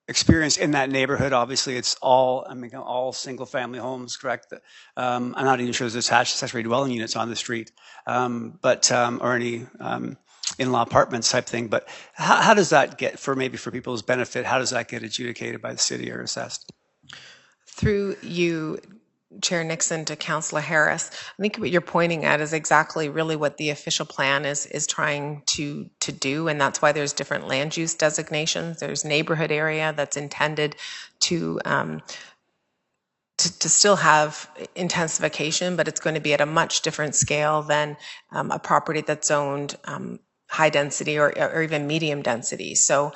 experienced in that neighborhood. Obviously, it's all single family homes, correct? I'm not even sure there's accessory dwelling units on the street, or any in-law apartments type thing. But how does that get, for people's benefit, how does that get adjudicated by the city or assessed? Through you, Chair Nixon, to Councillor Harris, I think what you're pointing at is exactly really what the official plan is trying to do, and that's why there's different land use designations. There's neighborhood area that's intended to still have intensification, but it's going to be at a much different scale than a property that's zoned high density or even medium density. So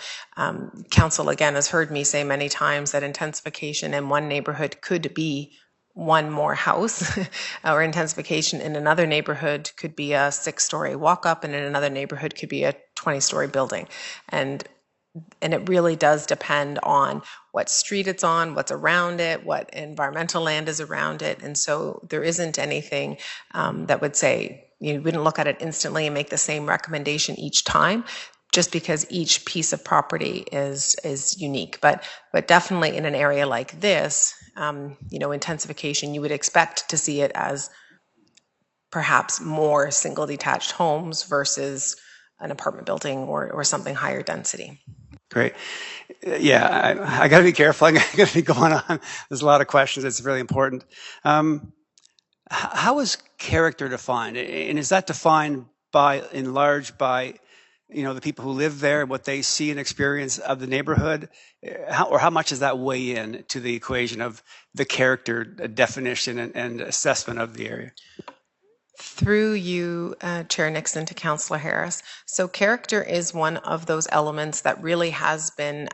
council, again, has heard me say many times that intensification in one neighborhood could be one more house, or intensification in another neighborhood could be a 6-story walk-up, and in another neighborhood could be a 20-story building. And it really does depend on what street it's on, what's around it, what environmental land is around it. And so there isn't anything that would say, you wouldn't look at it instantly and make the same recommendation each time, just because each piece of property is unique. But definitely in an area like this, intensification, you would expect to see it as perhaps more single detached homes versus an apartment building or something higher density. Great. Yeah, I got to be careful. I'm going to be going on. There's a lot of questions. It's really important. How is character defined? And is that defined in large by the people who live there, what they see and experience of the neighborhood? How much does that weigh in to the equation of the character definition and assessment of the area? Through you, Chair Nixon, to Councillor Harris. So character is one of those elements that really has been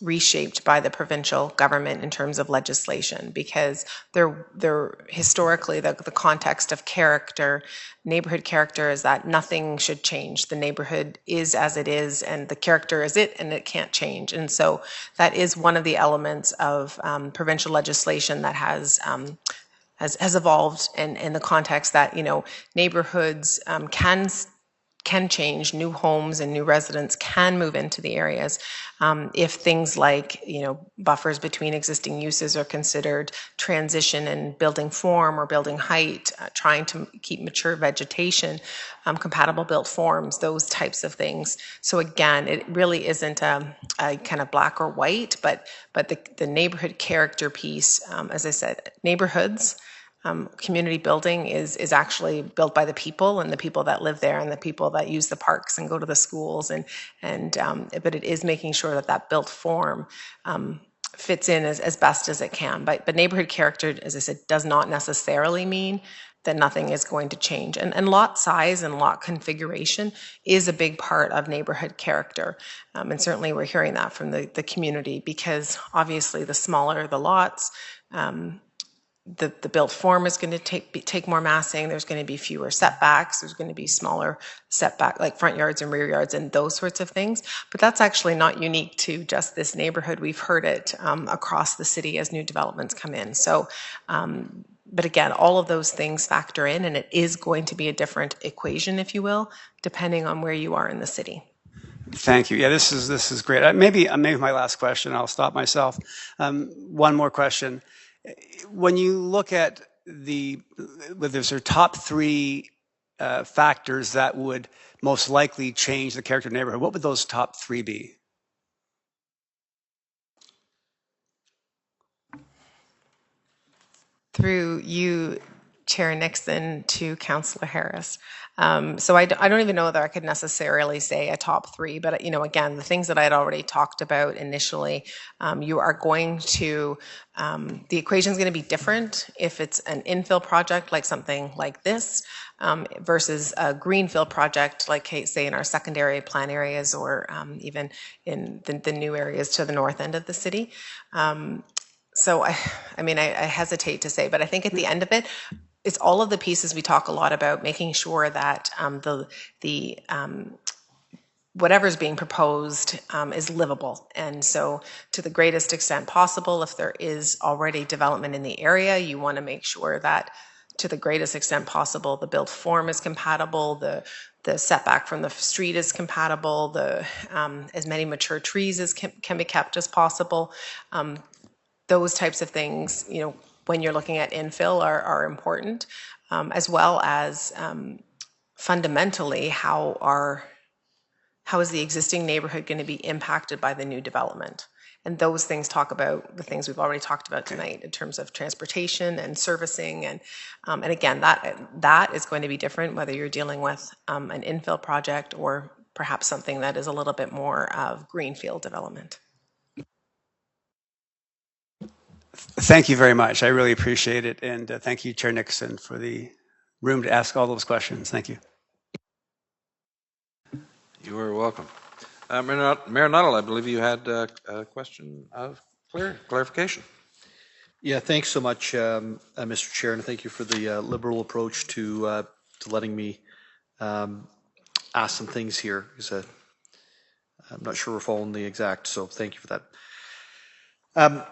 reshaped by the provincial government in terms of legislation, because they're historically the context of character, neighborhood character, is that nothing should change. The neighborhood is as it is, and the character is it, and it can't change. And so that is one of the elements of provincial legislation that has evolved in the context that neighborhoods can change. New homes and new residents can move into the areas if things like buffers between existing uses are considered, transition in building form or building height, trying to keep mature vegetation, compatible built forms, those types of things. So again, it really isn't a kind of black or white, but the neighborhood character piece, as I said, neighborhoods. Community building is actually built by the people and the people that live there and the people that use the parks and go to the schools, but it is making sure that built form fits in as best as it can. But neighborhood character, as I said, does not necessarily mean that nothing is going to change. And lot size and lot configuration is a big part of neighborhood character. And certainly we're hearing that from the community, because obviously the smaller the lots, the built form is going to take more massing. There's going to be fewer setbacks. There's going to be smaller setback, like front yards and rear yards and those sorts of things. But that's actually not unique to just this neighborhood. We've heard it across the city as new developments come in. So but again, all of those things factor in, and it is going to be a different equation, if you will, depending on where you are in the city. Thank you. Yeah, this is great. Maybe my last question. I'll stop myself. One more question. When you look at there's your top three factors that would most likely change the character of the neighborhood, what would those top three be? Through you, Chair Nixon, to Councillor Harris. So I don't even know that I could necessarily say a top three, but again, the things that I had already talked about initially, you are going to, the equation is going to be different if it's an infill project like something like this versus a greenfield project like, say, in our secondary plan areas or even in the new areas to the north end of the city. So I hesitate to say, but I think at the end of it, it's all of the pieces we talk a lot about, making sure that whatever's being proposed is livable. And so to the greatest extent possible, if there is already development in the area, you want to make sure that to the greatest extent possible, the built form is compatible, the setback from the street is compatible, as many mature trees as can be kept as possible. Those types of things, when you're looking at infill are important, as well as fundamentally how is the existing neighborhood going to be impacted by the new development. And those things talk about the things we've already talked about tonight in terms of transportation and servicing. And again, that is going to be different whether you're dealing with an infill project or perhaps something that is a little bit more of greenfield development. Thank you very much. I really appreciate it. And thank you, Chair Nixon, for the room to ask all those questions. Thank you. You are welcome. Mayor Nuttall, I believe you had a question of clarification. Yeah, thanks so much, Mr. Chair, and thank you for the liberal approach to letting me ask some things here. Because I'm not sure we're following the exact, so thank you for that.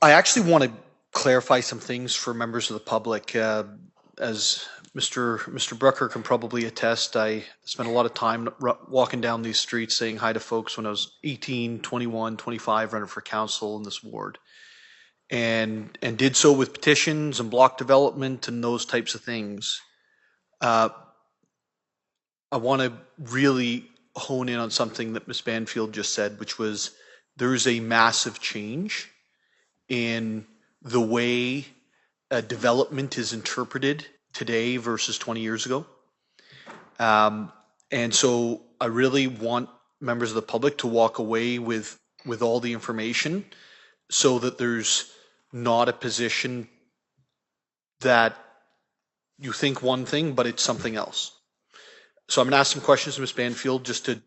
I actually want to clarify some things for members of the public. As Mr. Brucker can probably attest, I spent a lot of time walking down these streets saying hi to folks when I was 18, 21, 25, running for council in this ward. And did so with petitions and block development and those types of things. I want to really hone in on something that Ms. Banfield just said, which was there's a massive change in the way development is interpreted today versus 20 years ago. And so I really want members of the public to walk away with all the information so that there's not a position that you think one thing, but it's something else. So I'm going to ask some questions to Ms. Banfield just to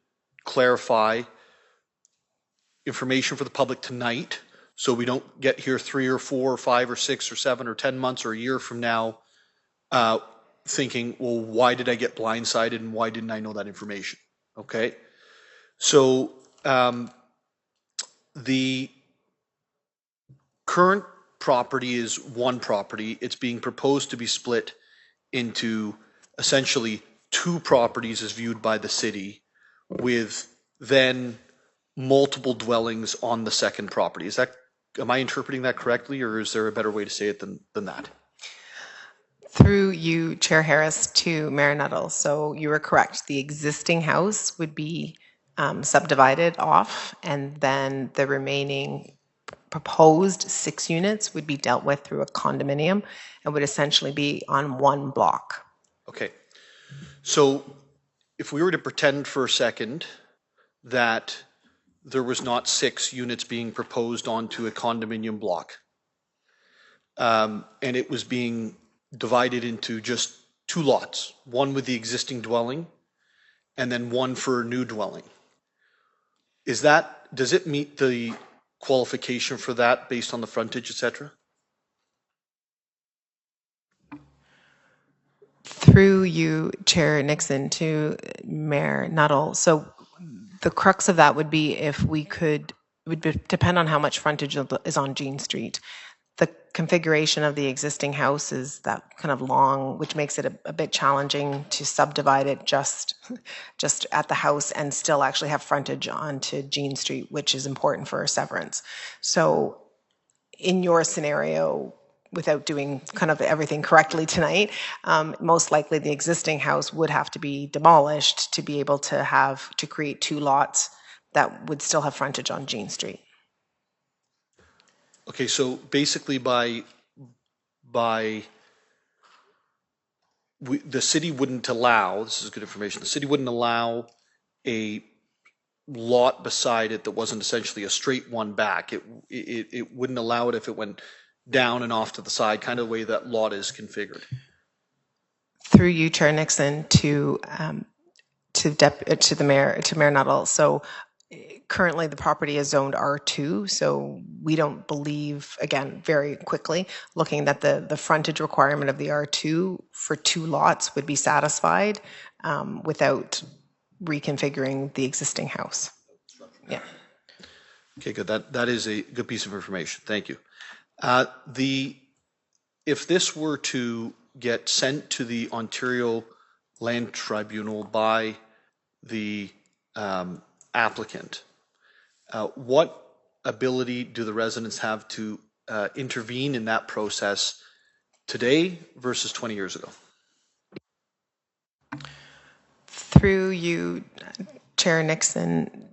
clarify information for the public tonight, so we don't get here 3 or 4 or 5 or 6 or 7 or 10 months or a year from now thinking, well, why did I get blindsided and why didn't I know that information? Okay. So the current property is one property. It's being proposed to be split into essentially 2 properties as viewed by the city, with then multiple dwellings on the second property. Am I interpreting that correctly, or is there a better way to say it than that? Through you, Chair Harris, to Mayor Nuttall. So you were correct. The existing house would be subdivided off, and then the remaining proposed 6 units would be dealt with through a condominium and would essentially be on one block. Okay. So if we were to pretend for a second that there was not 6 units being proposed onto a condominium block, and it was being divided into just 2 lots, one with the existing dwelling and then one for a new dwelling. Does it meet the qualification for that based on the frontage, etc.? Through you, Chair Nixon, to Mayor Nuttall. So the crux of that would be if we could, it would depend on how much frontage is on Jean Street. the configuration of the existing house is that kind of long, which makes it a bit challenging to subdivide it just at the house and still actually have frontage onto Jean Street, which is important for severance. So in your scenario, without doing kind of everything correctly tonight, most likely the existing house would have to be demolished to be able to create 2 lots that would still have frontage on Jean Street. Okay, so basically the city wouldn't allow, this is good information, the city wouldn't allow a lot beside it that wasn't essentially a straight one back. It wouldn't allow it if it went down and off to the side, kind of the way that lot is configured. Through you, Chair Nixon, to the mayor, to Mayor Nuttall. So currently the property is zoned R2, so we don't believe, again, very quickly, looking that the frontage requirement of the R2 for 2 lots would be satisfied without reconfiguring the existing house. Yeah. Okay, good. That is a good piece of information. Thank you. If this were to get sent to the Ontario Land Tribunal by the applicant, what ability do the residents have to intervene in that process today versus 20 years ago? Through you, Chair Nixon,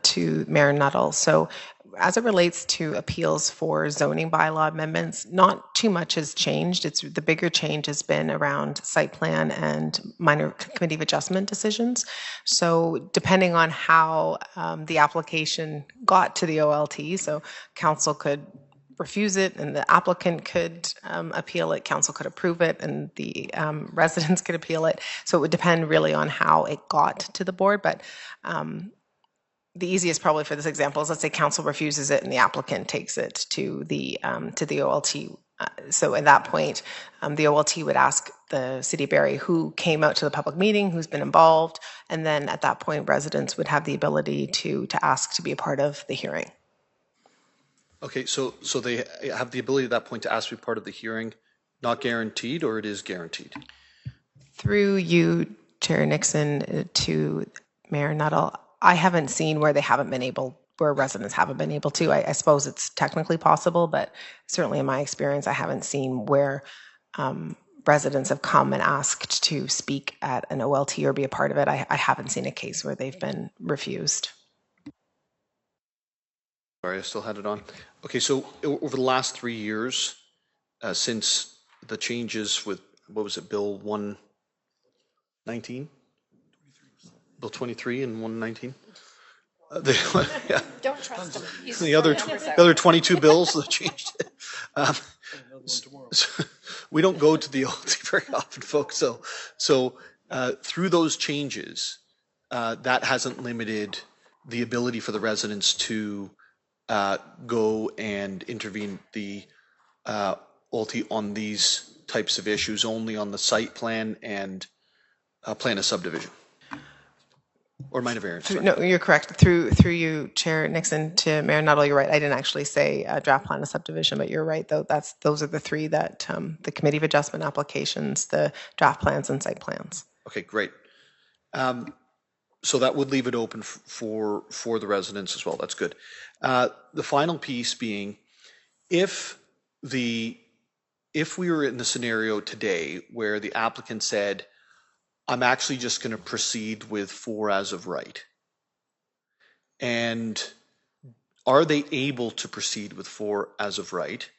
to Mayor Nuttall. So as it relates to appeals for zoning bylaw amendments, not too much has changed. The bigger change has been around site plan and minor committee of adjustment decisions. So depending on how the application got to the OLT, so council could refuse it and the applicant could appeal it, council could approve it, and the residents could appeal it. So it would depend really on how it got to the board. But the easiest probably for this example is, let's say council refuses it and the applicant takes it to the OLT. So at that point, the OLT would ask the City of Barrie who came out to the public meeting, who's been involved, and then at that point, residents would have the ability to ask to be a part of the hearing. Okay, so they have the ability at that point to ask to be part of the hearing, not guaranteed, or it is guaranteed? Through you, Chair Nixon, to Mayor Nuttall, I haven't seen where where residents haven't been able to. I suppose it's technically possible, but certainly in my experience, I haven't seen where residents have come and asked to speak at an OLT or be a part of it. I haven't seen a case where they've been refused. Sorry, I still had it on. Okay, so over the last 3 years, since the changes with, what was it, Bill 119? Bill 23 and 119? Yeah. Don't trust him. The other 22 bills that changed it. So we don't go to the OLT very often, folks. So through those changes, that hasn't limited the ability for the residents to go and intervene the OLT on these types of issues, only on the site plan and plan of subdivision. Or minor variance. No, you're correct. Through you, Chair Nixon, to Mayor Nuttall, you're right. I didn't actually say draft plan of subdivision, but you're right. Though those are the 3 that the committee of adjustment applications, the draft plans, and site plans. Okay, great. So that would leave it open for the residents as well. That's good. The final piece being, if we were in the scenario today where the applicant said, I'm actually just going to proceed with 4 as of right. And are they able to proceed with 4 as of right?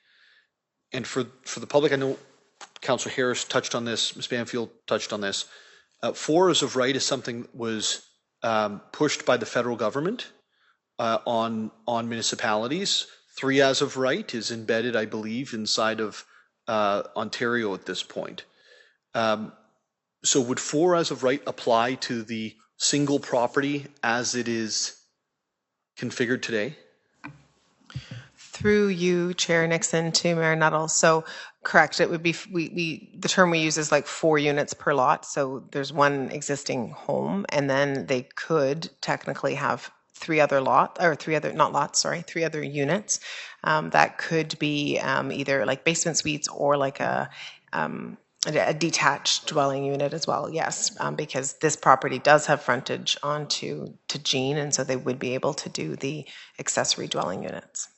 And for the public, I know Councillor Harris touched on this, Ms. Banfield touched on this. 4 as of right is something that was pushed by the federal government on municipalities. 3 as of right is embedded, I believe, inside of Ontario at this point. So would 4 as of right apply to the single property as it is configured today? Through you, Chair Nixon, to Mayor Nuttall. So correct, it would be, the term we use is like 4 units per lot. So there's 1 existing home, and then they could technically have three other units. That could be either like basement suites or like a detached dwelling unit as well, yes, because this property does have frontage onto Jean, and so they would be able to do the accessory dwelling units.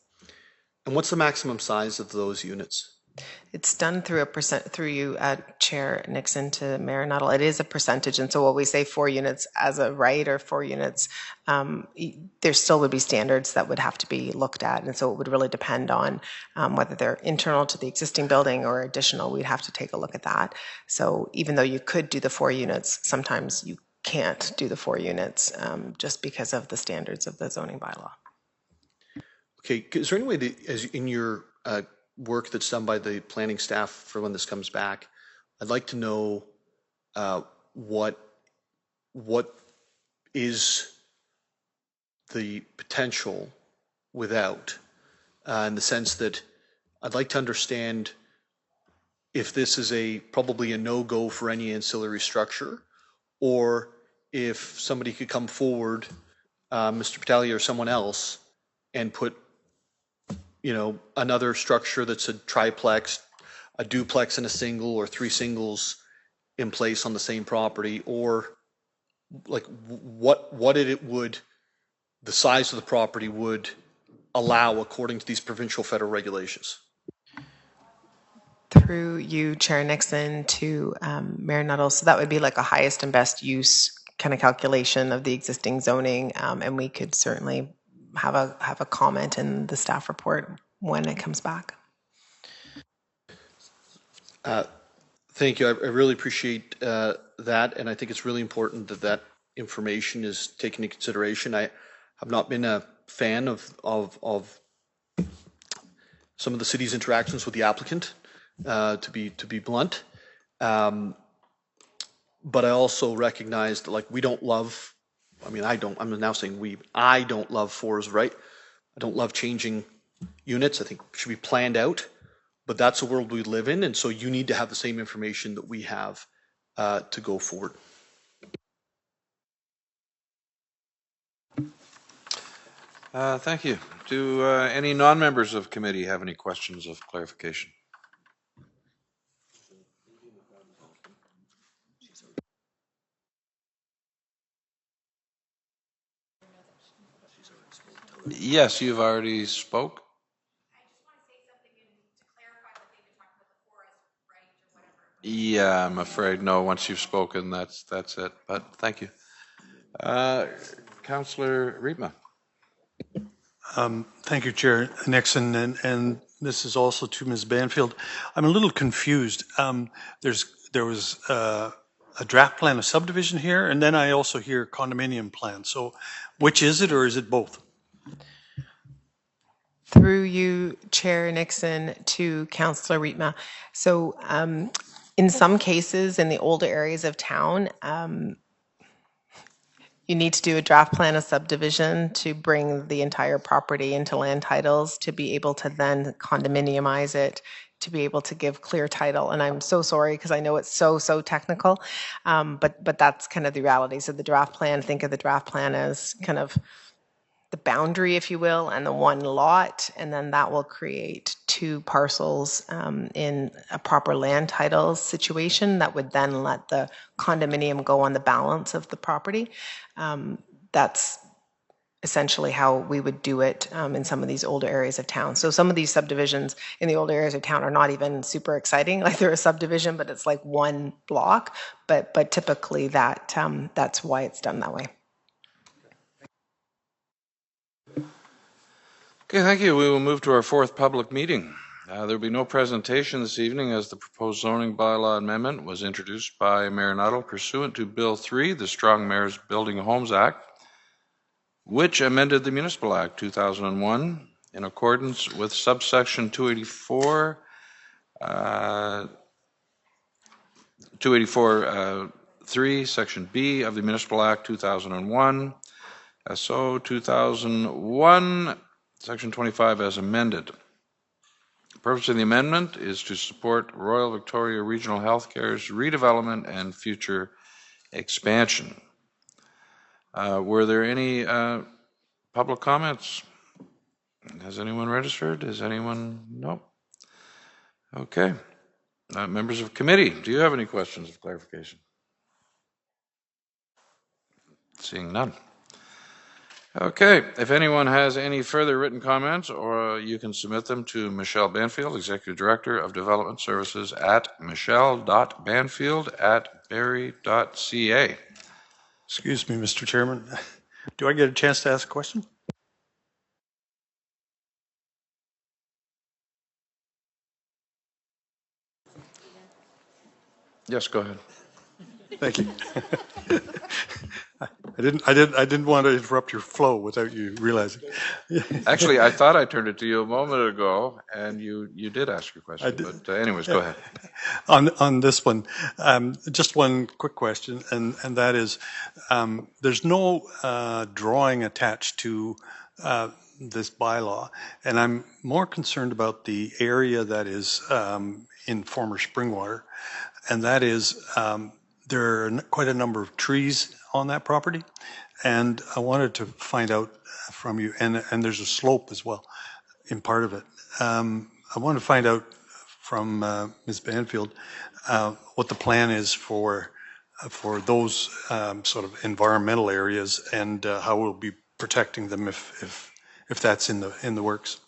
And what's the maximum size of those units? It's done through through you, Chair Nixon, to Mayor Nuttall. It is a percentage, and so what we say 4 units as a right or 4 units, there still would be standards that would have to be looked at, and so it would really depend on whether they're internal to the existing building or additional. We'd have to take a look at that. So even though you could do the 4 units, sometimes you can't do the 4 units just because of the standards of the zoning bylaw. Okay, is there any way to, as in your work that's done by the planning staff for when this comes back, I'd like to know what is the potential without, in the sense that I'd like to understand if this is probably a no-go for any ancillary structure, or if somebody could come forward, Mr. Battaglia or someone else, and put another structure that's a triplex, a duplex and a single, or 3 singles in place on the same property, or like the size of the property would allow according to these provincial federal regulations. Through you, Chair Nixon, to Mayor Nuttall. So that would be like a highest and best use kind of calculation of the existing zoning, and we could certainly have a comment in the staff report when it comes back. Thank you. I really appreciate that, and I think it's really important that information is taken into consideration. I have not been a fan of some of the city's interactions with the applicant, to be blunt, but I also recognize that we don't love. I'm now saying I don't love 4s, right? I don't love changing units. I think it should be planned out, but that's the world we live in, and so you need to have the same information that we have to go forward. Thank you. Do any non-members of committee have any questions of clarification? Yes, you've already spoke. Yeah, I'm afraid no. Once you've spoken, that's it. But thank you, Councillor Riepma. Thank you, Chair Nixon, and this is also to Ms. Banfield. I'm a little confused. There was a draft plan of subdivision here, and then I also hear condominium plan. So, which is it, or is it both? Through you, Chair Nixon, to Councillor Riepma. So, in some cases, in the older areas of town, you need to do a draft plan of subdivision to bring the entire property into land titles to be able to then condominiumize it, to be able to give clear title. And I'm so sorry because I know it's so technical, but that's kind of the reality. So the draft plan, think of the draft plan as kind of the boundary, if you will, and the one lot, and then that will create 2 parcels in a proper land title situation that would then let the condominium go on the balance of the property. That's essentially how we would do it in some of these older areas of town. So some of these subdivisions in the older areas of town are not even super exciting, like they're a subdivision, but it's like one block. But typically that's why it's done that way. Okay, thank you. We will move to our 4th public meeting. There will be no presentation this evening as the proposed zoning bylaw amendment was introduced by Mayor Nuttall pursuant to Bill 3, the Strong Mayors Building Homes Act, which amended the Municipal Act 2001 in accordance with subsection 284, 3, section B of the Municipal Act 2001, SO 2001, section 25 as amended. The purpose of the amendment is to support Royal Victoria Regional Healthcare's redevelopment and future expansion. Were there any Public comments. Has anyone registered? Is anyone? No. Okay. Members of committee, do you have any questions of clarification? Seeing none. Okay, if anyone has any further written comments, or you can submit them to Michelle Banfield, Executive Director of Development Services at michelle.banfield@barrie.ca. Excuse me, Mr. Chairman. Do I get a chance to ask a question? Yes, go ahead. Thank you. I didn't want to interrupt your flow without you realizing. Actually, I thought I turned it to you a moment ago, and you did ask your question. But anyways, go ahead. On this one, just one quick question, and that is, there's no drawing attached to this bylaw, and I'm more concerned about the area that is in former Springwater, and that is there are quite a number of trees on that property, and I wanted to find out from you, and there's a slope as well in part of it. I want to find out from Ms. Banfield what the plan is for those sort of environmental areas, and how we'll be protecting them if that's in the works.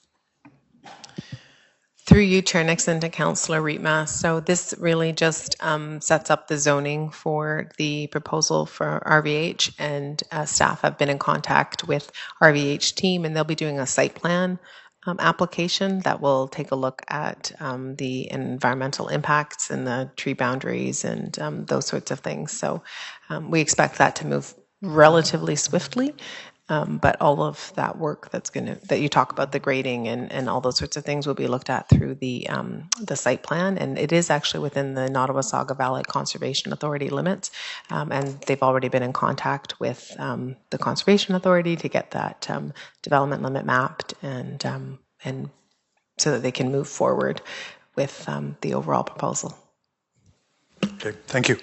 Through you, Chair Nixon, to Councillor Rietma. So this really just sets up the zoning for the proposal for RVH, and staff have been in contact with RVH team, and they'll be doing a site plan application that will take a look at the environmental impacts and the tree boundaries and those sorts of things. So we expect that to move relatively swiftly. But all of that work that you talk about, the grading and all those sorts of things, will be looked at through the site plan, and it is actually within the Nottawasaga Valley Conservation Authority limits, and they've already been in contact with the Conservation Authority to get that development limit mapped, and so that they can move forward with the overall proposal. Okay, thank you.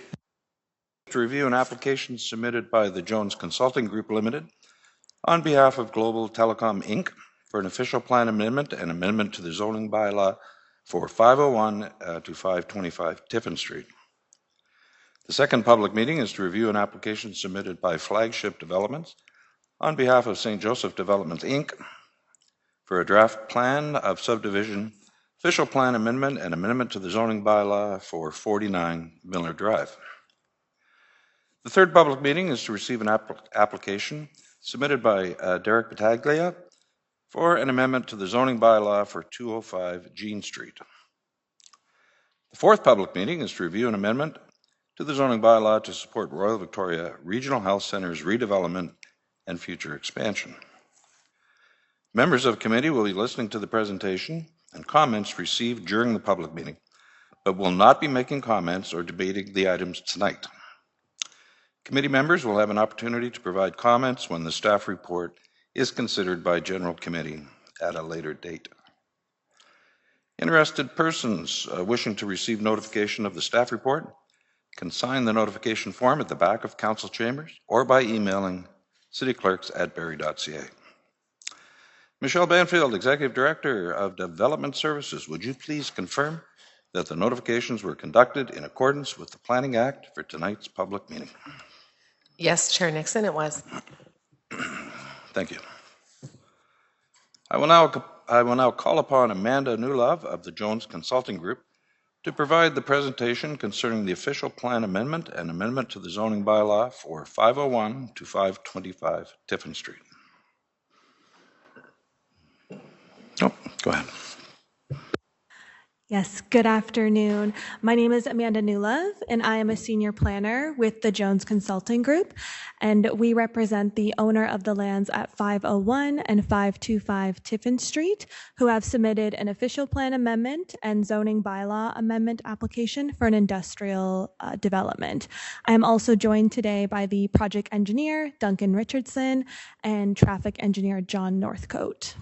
To review an application submitted by the Jones Consulting Group Limited on behalf of Global Telecom Inc. for an official plan amendment and amendment to the zoning bylaw for 501 to 525 Tiffin Street. The second public meeting is to review an application submitted by Flagship Developments on behalf of St. Joseph Developments Inc. for a draft plan of subdivision, official plan amendment, and amendment to the zoning bylaw for 49 Miller Drive. The third public meeting is to receive an application submitted by Darick Battaglia for an amendment to the zoning bylaw for 205 Jean Street. The fourth public meeting is to review an amendment to the zoning bylaw to support Royal Victoria Regional Health Centre's redevelopment and future expansion. Members of the committee will be listening to the presentation and comments received during the public meeting, but will not be making comments or debating the items tonight. Committee members will have an opportunity to provide comments when the staff report is considered by General Committee at a later date. Interested persons wishing to receive notification of the staff report can sign the notification form at the back of council chambers or by emailing cityclerks@barrie.ca. Michelle Banfield, Executive Director of Development Services, would you please confirm that the notifications were conducted in accordance with the Planning Act for tonight's public meeting? Yes, Chair Nixon, it was. Thank you. I will now call upon Amanda Newlove of the Jones Consulting Group to provide the presentation concerning the official plan amendment and amendment to the zoning bylaw for 501 to 525 Tiffin Street. Oh, go ahead. Yes, good afternoon. My name is Amanda Newlove, and I am a senior planner with the Jones Consulting Group, and we represent the owner of the lands at 501 and 525 Tiffin Street, who have submitted an official plan amendment and zoning bylaw amendment application for an industrial development. I am also joined today by the project engineer, Duncan Richardson, and traffic engineer, John Northcote.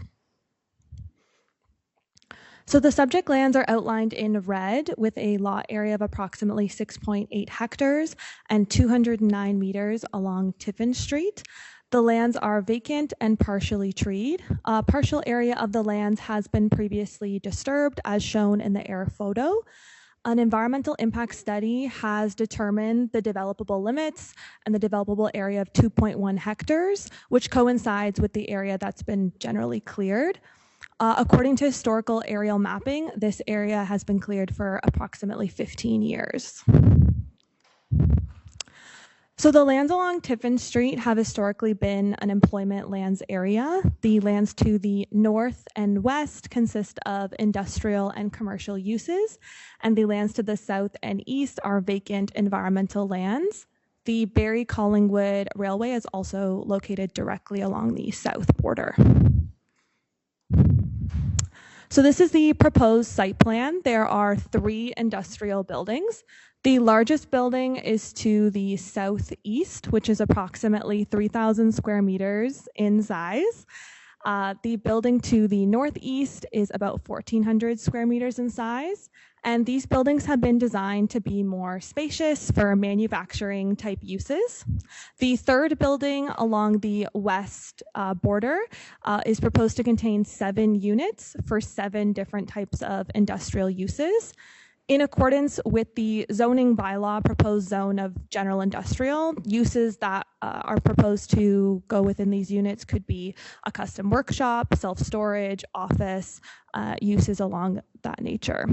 So the subject lands are outlined in red with a lot area of approximately 6.8 hectares and 209 meters along Tiffin Street. The lands are vacant and partially treed. A partial area of the lands has been previously disturbed, as shown in the air photo. An environmental impact study has determined the developable limits and the developable area of 2.1 hectares, which coincides with the area that's been generally cleared. According to historical aerial mapping, this area has been cleared for approximately 15 years. So the lands along Tiffin Street have historically been an employment lands area. The lands to the north and west consist of industrial and commercial uses, and the lands to the south and east are vacant environmental lands. The Barrie-Collingwood Railway is also located directly along the south border. So this is the proposed site plan. There are 3 industrial buildings. The largest building is to the southeast, which is approximately 3,000 square meters in size. The building to the northeast is about 1,400 square meters in size. And these buildings have been designed to be more spacious for manufacturing type uses. The third building along the west border is proposed to contain 7 units for 7 different types of industrial uses. In accordance with the zoning bylaw, proposed zone of general industrial, uses that are proposed to go within these units could be a custom workshop, self-storage, office, uses along that nature.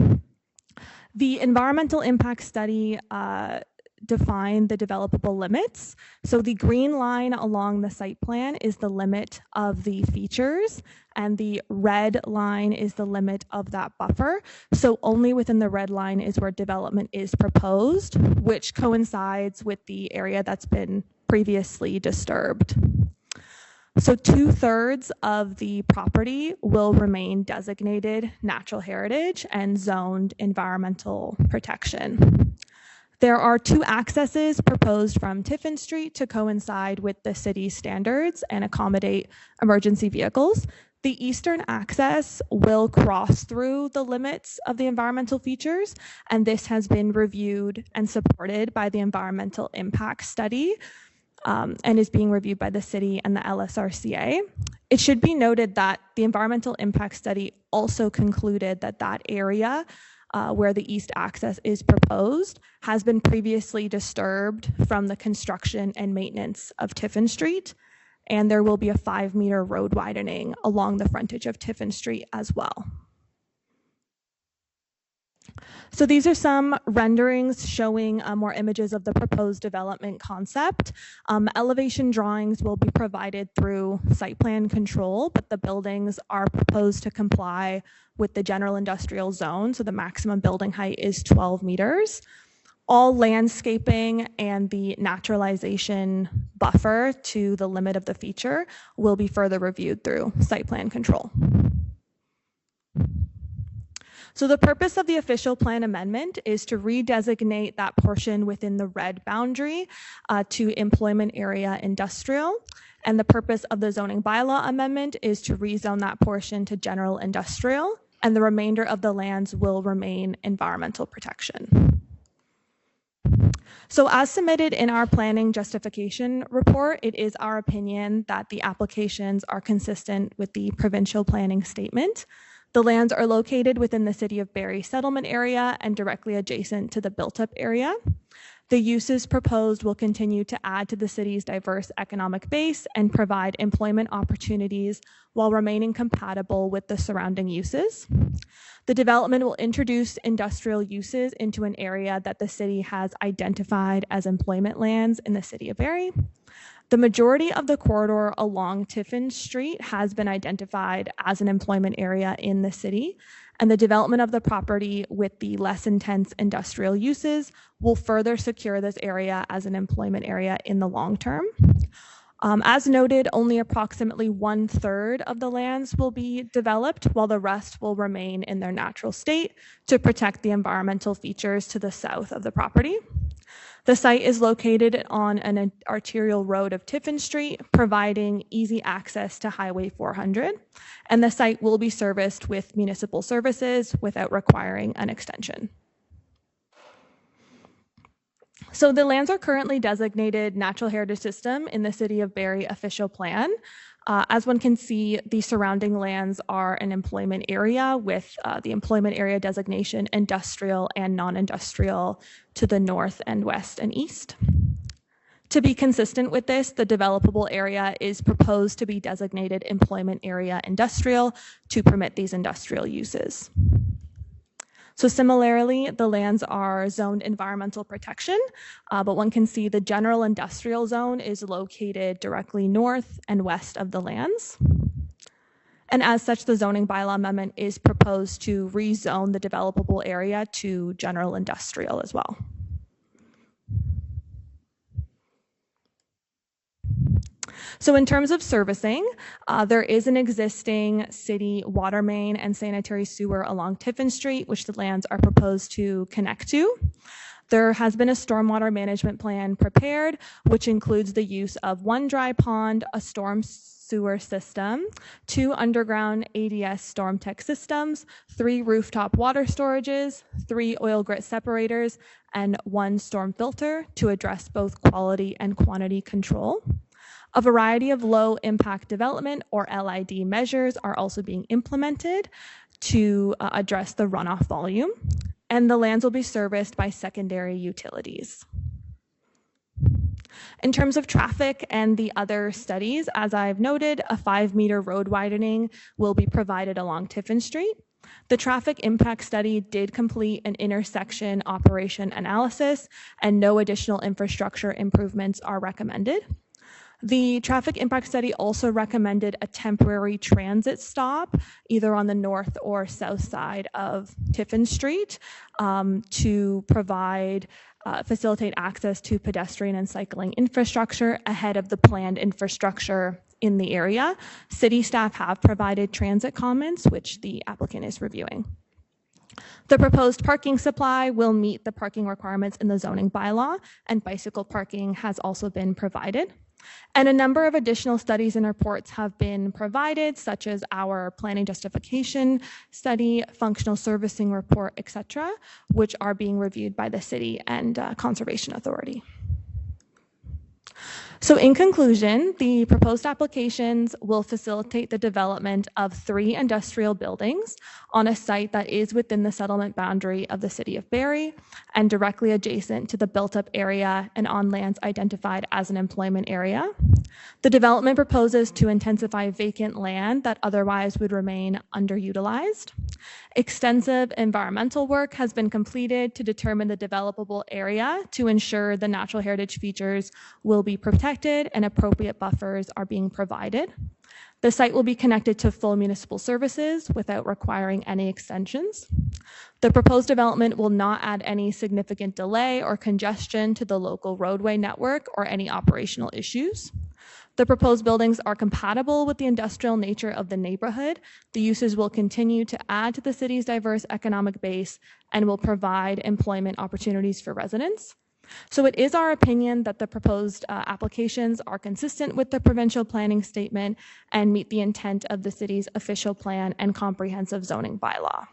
The environmental impact study define the developable limits. So the green line along the site plan is the limit of the features, and the red line is the limit of that buffer. So only within the red line is where development is proposed, which coincides with the area that's been previously disturbed. So 2/3 of the property will remain designated natural heritage and zoned environmental protection. There are 2 accesses proposed from Tiffin Street to coincide with the city's standards and accommodate emergency vehicles. The eastern access will cross through the limits of the environmental features, and this has been reviewed and supported by the environmental impact study and is being reviewed by the city and the LSRCA. It should be noted that the environmental impact study also concluded that that area where the east access is proposed has been previously disturbed from the construction and maintenance of Tiffin Street, and there will be a 5-meter road widening along the frontage of Tiffin Street as well. So these are some renderings showing more images of the proposed development concept. Elevation drawings will be provided through site plan control, but the buildings are proposed to comply with the general industrial zone, so the maximum building height is 12 meters. All landscaping and the naturalization buffer to the limit of the feature will be further reviewed through site plan control. So the purpose of the official plan amendment is to redesignate that portion within the red boundary to employment area industrial. And the purpose of the zoning bylaw amendment is to rezone that portion to general industrial, and the remainder of the lands will remain environmental protection. So as submitted in our planning justification report, it is our opinion that the applications are consistent with the provincial planning statement. The lands are located within the City of Barrie settlement area and directly adjacent to the built-up area. The uses proposed will continue to add to the city's diverse economic base and provide employment opportunities while remaining compatible with the surrounding uses. The development will introduce industrial uses into an area that the city has identified as employment lands in the City of Barrie. The majority of the corridor along Tiffin Street has been identified as an employment area in the city, and the development of the property with the less intense industrial uses will further secure this area as an employment area in the long term. As noted, only approximately 1/3 of the lands will be developed, while the rest will remain in their natural state to protect the environmental features to the south of the property. The site is located on an arterial road of Tiffin Street, providing easy access to Highway 400, and the site will be serviced with municipal services without requiring an extension. So the lands are currently designated Natural Heritage System in the City of Barrie official plan. As one can see, the surrounding lands are an employment area with the employment area designation industrial and non-industrial to the north and west and east. To be consistent with this, the developable area is proposed to be designated employment area industrial to permit these industrial uses. So similarly, the lands are zoned environmental protection, but one can see the general industrial zone is located directly north and west of the lands. And as such, the zoning bylaw amendment is proposed to rezone the developable area to general industrial as well. So in terms of servicing, there is an existing city water main and sanitary sewer along Tiffin Street, which the lands are proposed to connect to. There has been a stormwater management plan prepared, which includes the use of one dry pond, a storm sewer system, 2 underground ADS storm tech systems, 3 rooftop water storages, 3 oil grit separators, and 1 storm filter to address both quality and quantity control. A variety of low impact development or LID measures are also being implemented to address the runoff volume, and the lands will be serviced by secondary utilities. In terms of traffic and the other studies, as I've noted, a 5-meter road widening will be provided along Tiffin Street. The traffic impact study did complete an intersection operation analysis, and no additional infrastructure improvements are recommended. The traffic impact study also recommended a temporary transit stop either on the north or south side of Tiffin Street to facilitate access to pedestrian and cycling infrastructure ahead of the planned infrastructure in the area. City staff have provided transit comments, which the applicant is reviewing. The proposed parking supply will meet the parking requirements in the zoning bylaw, and bicycle parking has also been provided. And a number of additional studies and reports have been provided, such as our planning justification study, functional servicing report, etc., which are being reviewed by the city and Conservation Authority. So in conclusion, the proposed applications will facilitate the development of 3 industrial buildings on a site that is within the settlement boundary of the City of Barrie and directly adjacent to the built-up area and on lands identified as an employment area. The development proposes to intensify vacant land that otherwise would remain underutilized. Extensive environmental work has been completed to determine the developable area to ensure the natural heritage features will be protected and appropriate buffers are being provided. The site will be connected to full municipal services without requiring any extensions. The proposed development will not add any significant delay or congestion to the local roadway network or any operational issues. The proposed buildings are compatible with the industrial nature of the neighborhood. The uses will continue to add to the city's diverse economic base and will provide employment opportunities for residents. So it is our opinion that the proposed applications are consistent with the provincial planning statement and meet the intent of the city's official plan and comprehensive zoning bylaw.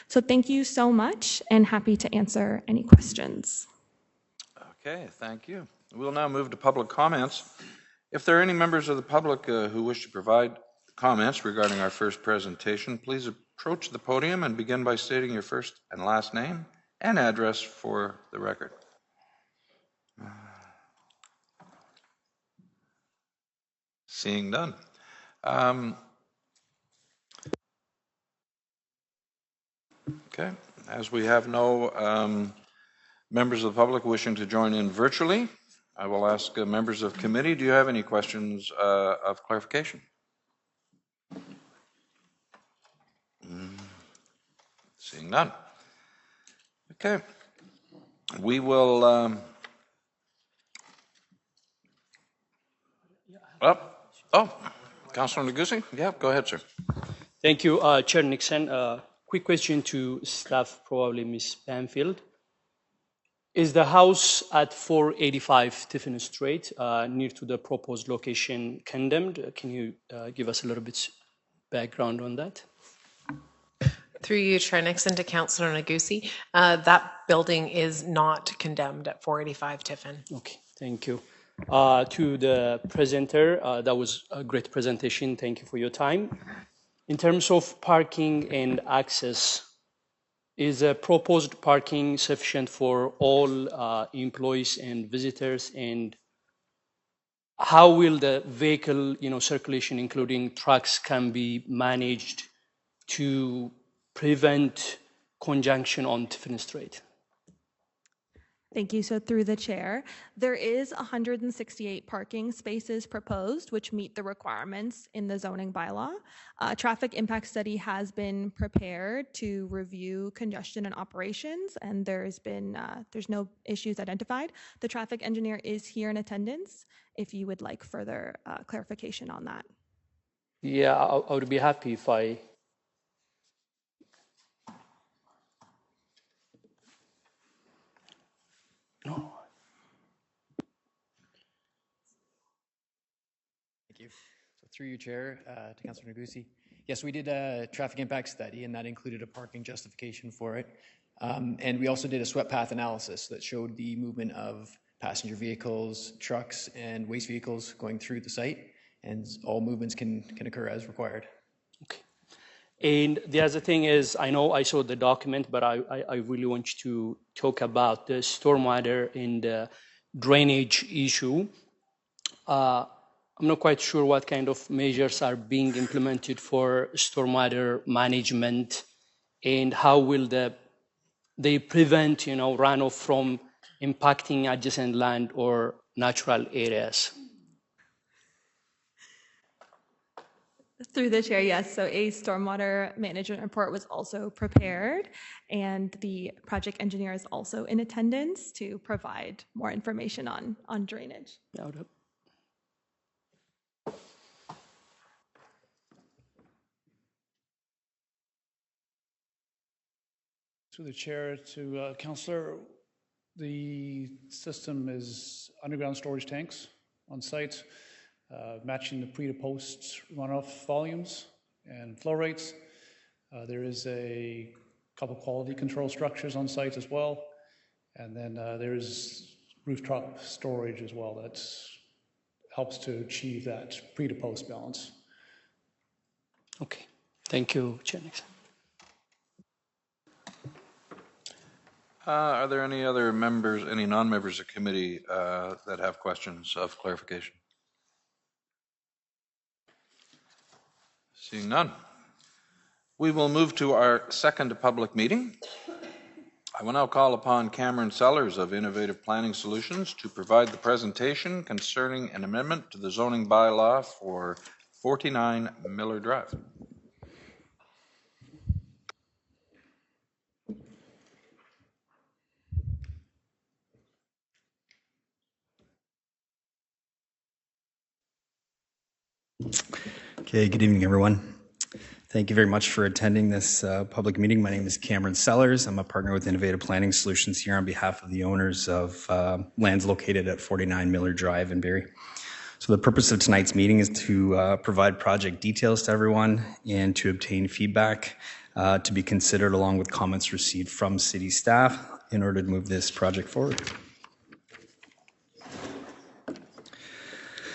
So thank you so much, and happy to answer any questions. Okay, thank you. We'll now move to public comments. If there are any members of the public who wish to provide comments regarding our first presentation, please approach the podium and begin by stating your first and last name and address for the record. Seeing none. Okay, as we have no members of the public wishing to join in virtually, I will ask members of committee, do you have any questions of clarification? Seeing none. Okay, we will Councillor Negussi? Yeah, go ahead, sir. Thank you, Chair Nixon. Quick question to staff, probably Ms. Banfield. Is the house at 485 Tiffin Street, near to the proposed location, condemned? Can you give us a little bit background on that? Through you, Chair Nixon, to Councillor Negussi. That building is not condemned at 485 Tiffin. Okay, thank you. To the presenter, that was a great presentation. Thank you for your time. In terms of parking and access, is proposed parking sufficient for all employees and visitors? And how will the vehicle, circulation, including trucks, can be managed to prevent conjunction on Tiffin Street? Thank you. So through the chair, there is 168 parking spaces proposed, which meet the requirements in the zoning bylaw. A traffic impact study has been prepared to review congestion and operations, and there's no issues identified. The traffic engineer is here in attendance if you would like further clarification on that. Yeah, I would be happy if I... No. Thank you. So through you, Chair, to Councillor Negussi. Yes, we did a traffic impact study, and that included a parking justification for it. And we also did a swept path analysis that showed the movement of passenger vehicles, trucks, and waste vehicles going through the site, and all movements can occur as required. Okay. And the other thing is, I know I saw the document, but I really want you to talk about the stormwater and the drainage issue. I'm not quite sure what kind of measures are being implemented for stormwater management, and how will they prevent, runoff from impacting adjacent land or natural areas? Through the chair, yes. So a stormwater management report was also prepared, and the project engineer is also in attendance to provide more information on drainage. Through the chair to Councillor, the system is underground storage tanks on site, matching the pre to post runoff volumes and flow rates. There is a couple quality control structures on site as well. And then there's rooftop storage as well that helps to achieve that pre to post balance. Okay, thank you, Chair Nixon. Are there any other members, any non-members of committee that have questions of clarification? Seeing none, we will move to our second public meeting. I will now call upon Cameron Sellers of Innovative Planning Solutions to provide the presentation concerning an amendment to the zoning bylaw for 49 Miller Drive. Okay, good evening, everyone. Thank you very much for attending this public meeting. My name is Cameron Sellers. I'm a partner with Innovative Planning Solutions here on behalf of the owners of lands located at 49 Miller Drive in Barrie. So the purpose of tonight's meeting is to provide project details to everyone and to obtain feedback to be considered along with comments received from city staff in order to move this project forward.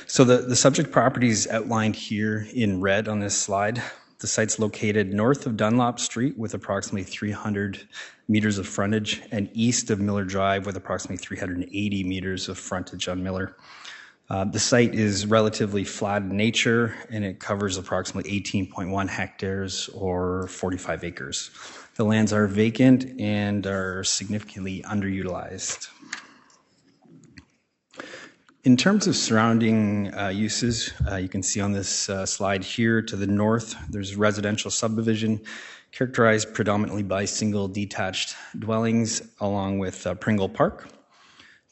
So the subject property is outlined here in red on this slide. The site's located north of Dunlop Street with approximately 300 meters of frontage and east of Miller Drive with approximately 380 meters of frontage on Miller. The site is relatively flat in nature and it covers approximately 18.1 hectares or 45 acres. The lands are vacant and are significantly underutilized. In terms of surrounding uses, you can see on this slide here to the north, there's residential subdivision characterized predominantly by single detached dwellings along with Pringle Park.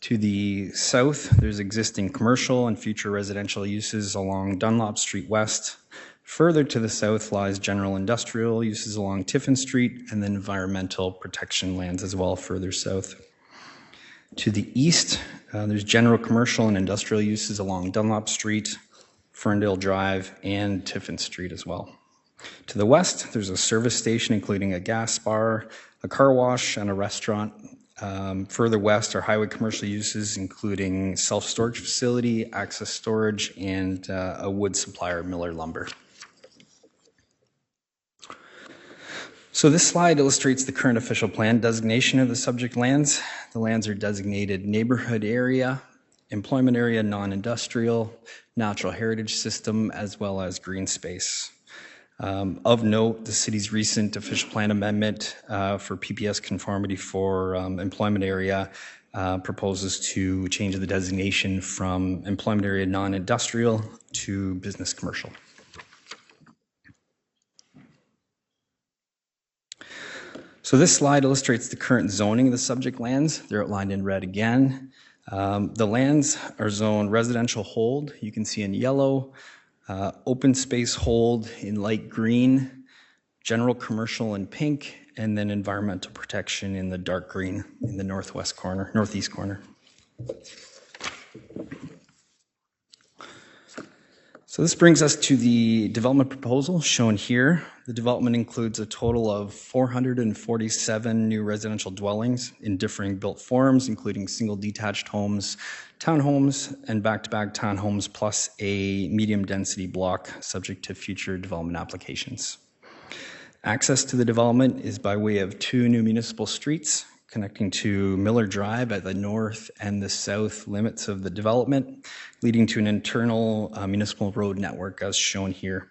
To the south, there's existing commercial and future residential uses along Dunlop Street West. Further to the south lies general industrial uses along Tiffin Street and then environmental protection lands as well further south. To the east, there's general commercial and industrial uses along Dunlop Street, Ferndale Drive, and Tiffin Street as well. To the west, there's a service station including a gas bar, a car wash, and a restaurant. Further west are highway commercial uses including self-storage facility, access storage, and a wood supplier, Miller Lumber. So this slide illustrates the current official plan designation of the subject lands. The lands are designated neighborhood area, employment area, non-industrial, natural heritage system, as well as green space. Of note, the city's recent official plan amendment for PPS conformity for employment area proposes to change the designation from employment area non-industrial to business commercial. So this slide illustrates the current zoning of the subject lands. They're outlined in red again. The lands are zoned residential hold, you can see in yellow, open space hold in light green, general commercial in pink, and then environmental protection in the dark green in the northeast corner. So this brings us to the development proposal shown here. The development includes a total of 447 new residential dwellings in differing built forms, including single detached homes, townhomes, and back-to-back townhomes, plus a medium density block subject to future development applications. Access to the development is by way of 2 new municipal streets connecting to Miller Drive at the north and the south limits of the development, leading to an internal municipal road network as shown here.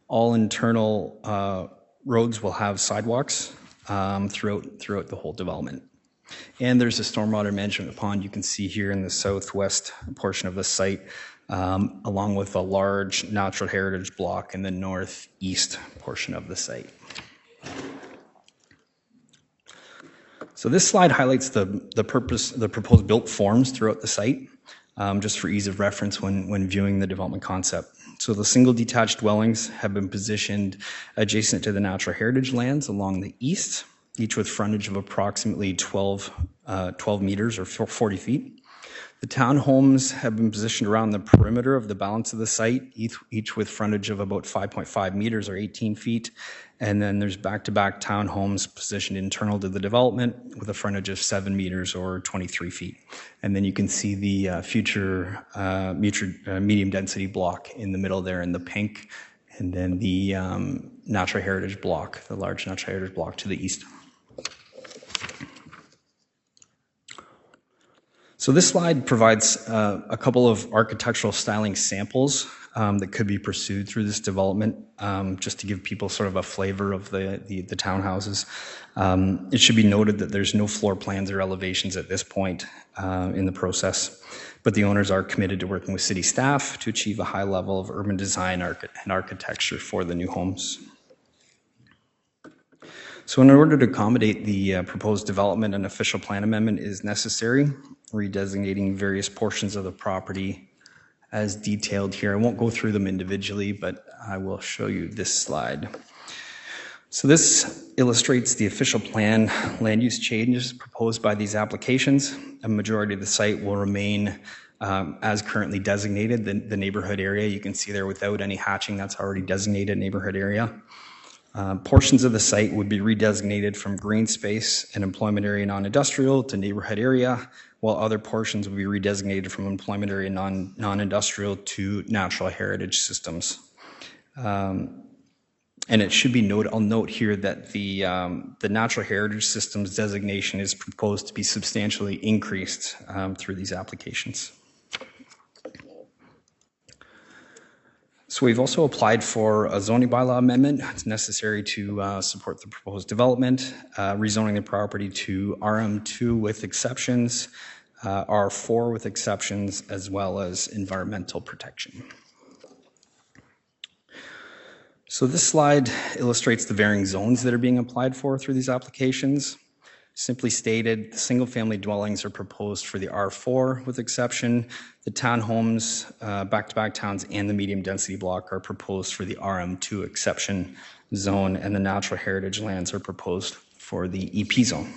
All internal roads will have sidewalks throughout the whole development. And there's a stormwater management pond you can see here in the southwest portion of the site, along with a large natural heritage block in the northeast portion of the site. So this slide highlights the proposed built forms throughout the site, just for ease of reference when viewing the development concept. So the single detached dwellings have been positioned adjacent to the natural heritage lands along the east, each with frontage of approximately 12 meters or 40 feet. The townhomes have been positioned around the perimeter of the balance of the site, each with frontage of about 5.5 meters or 18 feet. And then there's back-to-back townhomes positioned internal to the development with a frontage of 7 meters or 23 feet. And then you can see the future medium density block in the middle there in the pink, and then the natural heritage block, the large natural heritage block to the east. So this slide provides a couple of architectural styling samples that could be pursued through this development, just to give people sort of a flavor of the townhouses. It should be noted that there's no floor plans or elevations at this point in the process, but the owners are committed to working with city staff to achieve a high level of urban design and architecture for the new homes. So in order to accommodate the proposed development, an official plan amendment is necessary, redesignating various portions of the property as detailed here. I won't go through them individually, but I will show you this slide. So this illustrates the official plan land use changes proposed by these applications. A majority of the site will remain as currently designated, the neighborhood area. You can see there without any hatching, that's already designated neighborhood area. Portions of the site would be redesignated from green space and employment area non-industrial to neighborhood area, while other portions would be redesignated from employment area non-industrial to natural heritage systems. And it should be noted, I'll note here that the natural heritage systems designation is proposed to be substantially increased through these applications. So we've also applied for a zoning bylaw amendment. It's necessary to support the proposed development, rezoning the property to RM2 with exceptions, R4 with exceptions, as well as environmental protection. So this slide illustrates the varying zones that are being applied for through these applications. Simply stated, the single-family dwellings are proposed for the R4 with exception. The townhomes, back-to-back towns, and the medium-density block are proposed for the RM2 exception zone, and the natural heritage lands are proposed for the EP zone.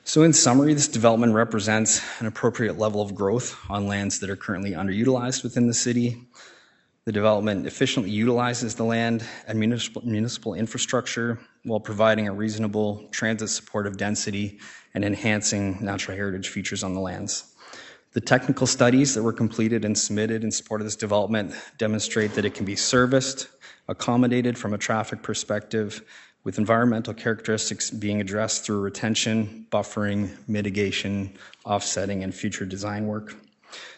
So in summary, this development represents an appropriate level of growth on lands that are currently underutilized within the city. The development efficiently utilizes the land and municipal infrastructure while providing a reasonable transit supportive density and enhancing natural heritage features on the lands. The technical studies that were completed and submitted in support of this development demonstrate that it can be serviced, accommodated from a traffic perspective, with environmental characteristics being addressed through retention, buffering, mitigation, offsetting, and future design work.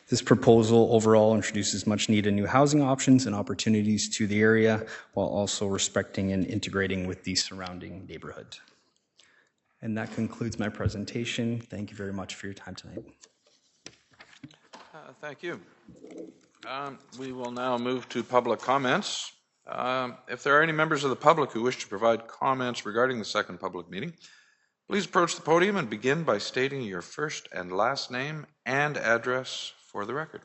This proposal overall introduces much needed new housing options and opportunities to the area while also respecting and integrating with the surrounding neighborhood. And that concludes my presentation. Thank you very much for your time tonight. Thank you. We will now move to public comments. If there are any members of the public who wish to provide comments regarding the second public meeting, please approach the podium and begin by stating your first and last name and address for the record.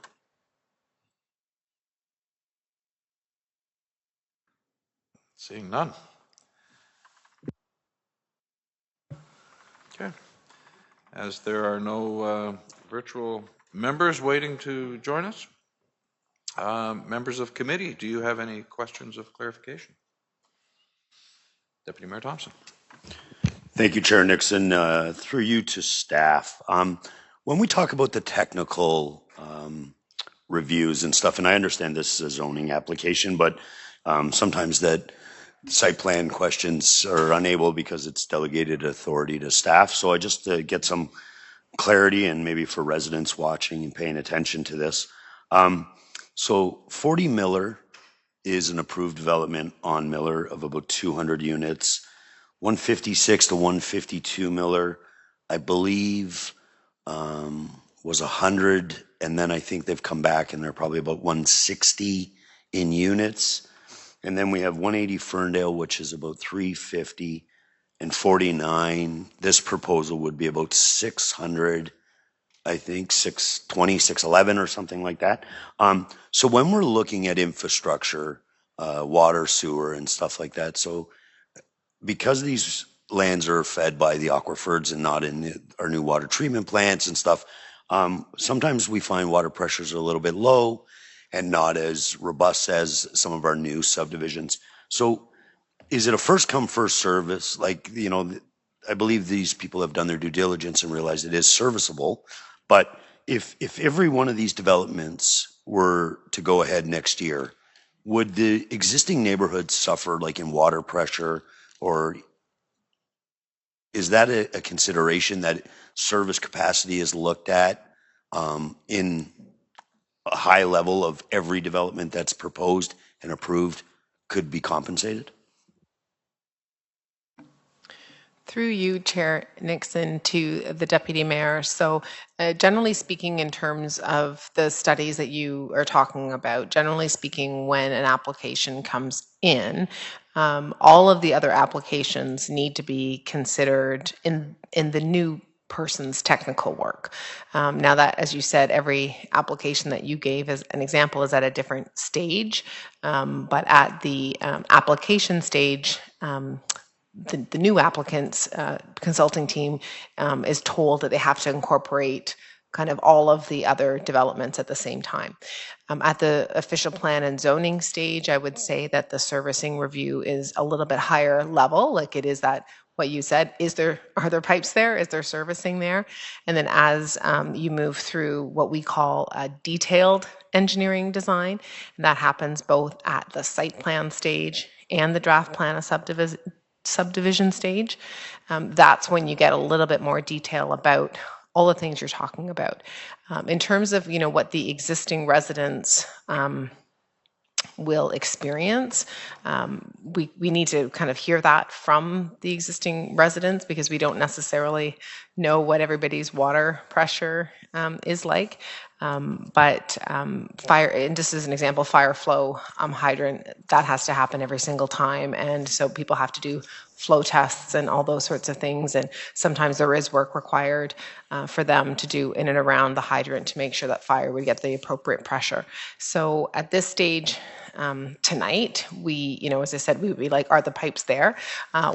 Seeing none. Okay. As there are no virtual members waiting to join us, members of committee, do you have any questions of clarification? Deputy Mayor Thompson. Thank you, Chair Nixon. Through you to staff. When we talk about the technical reviews and stuff, and I understand this is a zoning application, but sometimes that site plan questions are unable because it's delegated authority to staff. So I just get some clarity, and maybe for residents watching and paying attention to this. So 40 Miller is an approved development on Miller of about 200 units. 156 to 152 Miller, I believe, was 100, and then I think they've come back and they're probably about 160 in units. And then we have 180 Ferndale, which is about 350, and 49. This proposal would be about 600, I think, 620, 611 or something like that. So when we're looking at infrastructure, water, sewer, and stuff like that, so because these lands are fed by the aquifers and not in our new water treatment plants and stuff, sometimes we find water pressures are a little bit low and not as robust as some of our new subdivisions. So is it a first come, first service? Like, you know, I believe these people have done their due diligence and realized it is serviceable. But if every one of these developments were to go ahead next year, would the existing neighborhoods suffer like in water pressure, or is that a consideration that service capacity is looked at in a high level of every development that's proposed and approved could be compensated? Through you, Chair Nixon, to the Deputy Mayor. So generally speaking, in terms of the studies that you are talking about, generally speaking, when an application comes in, all of the other applications need to be considered in the new person's technical work. Now that, as you said, every application that you gave as an example is at a different stage, but at the application stage, the new applicant's consulting team is told that they have to incorporate kind of all of the other developments at the same time. At the official plan and zoning stage, I would say that the servicing review is a little bit higher level, like it is that what you said, are there pipes there? Is there servicing there? And then as you move through what we call a detailed engineering design, and that happens both at the site plan stage and the draft plan of subdivision stage, that's when you get a little bit more detail about all the things you're talking about. In terms of, you know, what the existing residents will experience, we need to kind of hear that from the existing residents, because we don't necessarily know what everybody's water pressure is like. But fire, and just as an example, fire flow hydrant, that has to happen every single time. And so people have to do flow tests and all those sorts of things. And sometimes there is work required for them to do in and around the hydrant to make sure that fire would get the appropriate pressure. So at this stage, tonight, we, you know, as I said, we would be like, are the pipes there?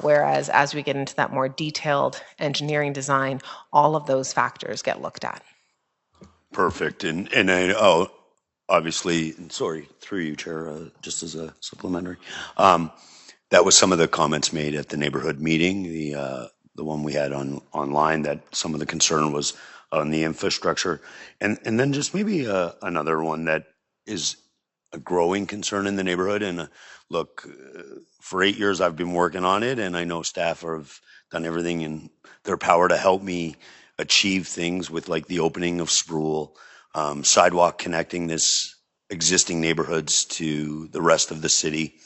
Whereas as we get into that more detailed engineering design, all of those factors get looked at. Perfect. And I obviously, sorry, through you, Chair, just as a supplementary. That was some of the comments made at the neighborhood meeting, the one we had online, that some of the concern was on the infrastructure. And then just maybe another one that is a growing concern in the neighborhood. And look, for 8 years I've been working on it, and I know staff have done everything in their power to help me achieve things with like the opening of Sproul, sidewalk connecting this existing neighborhoods to the rest of the city,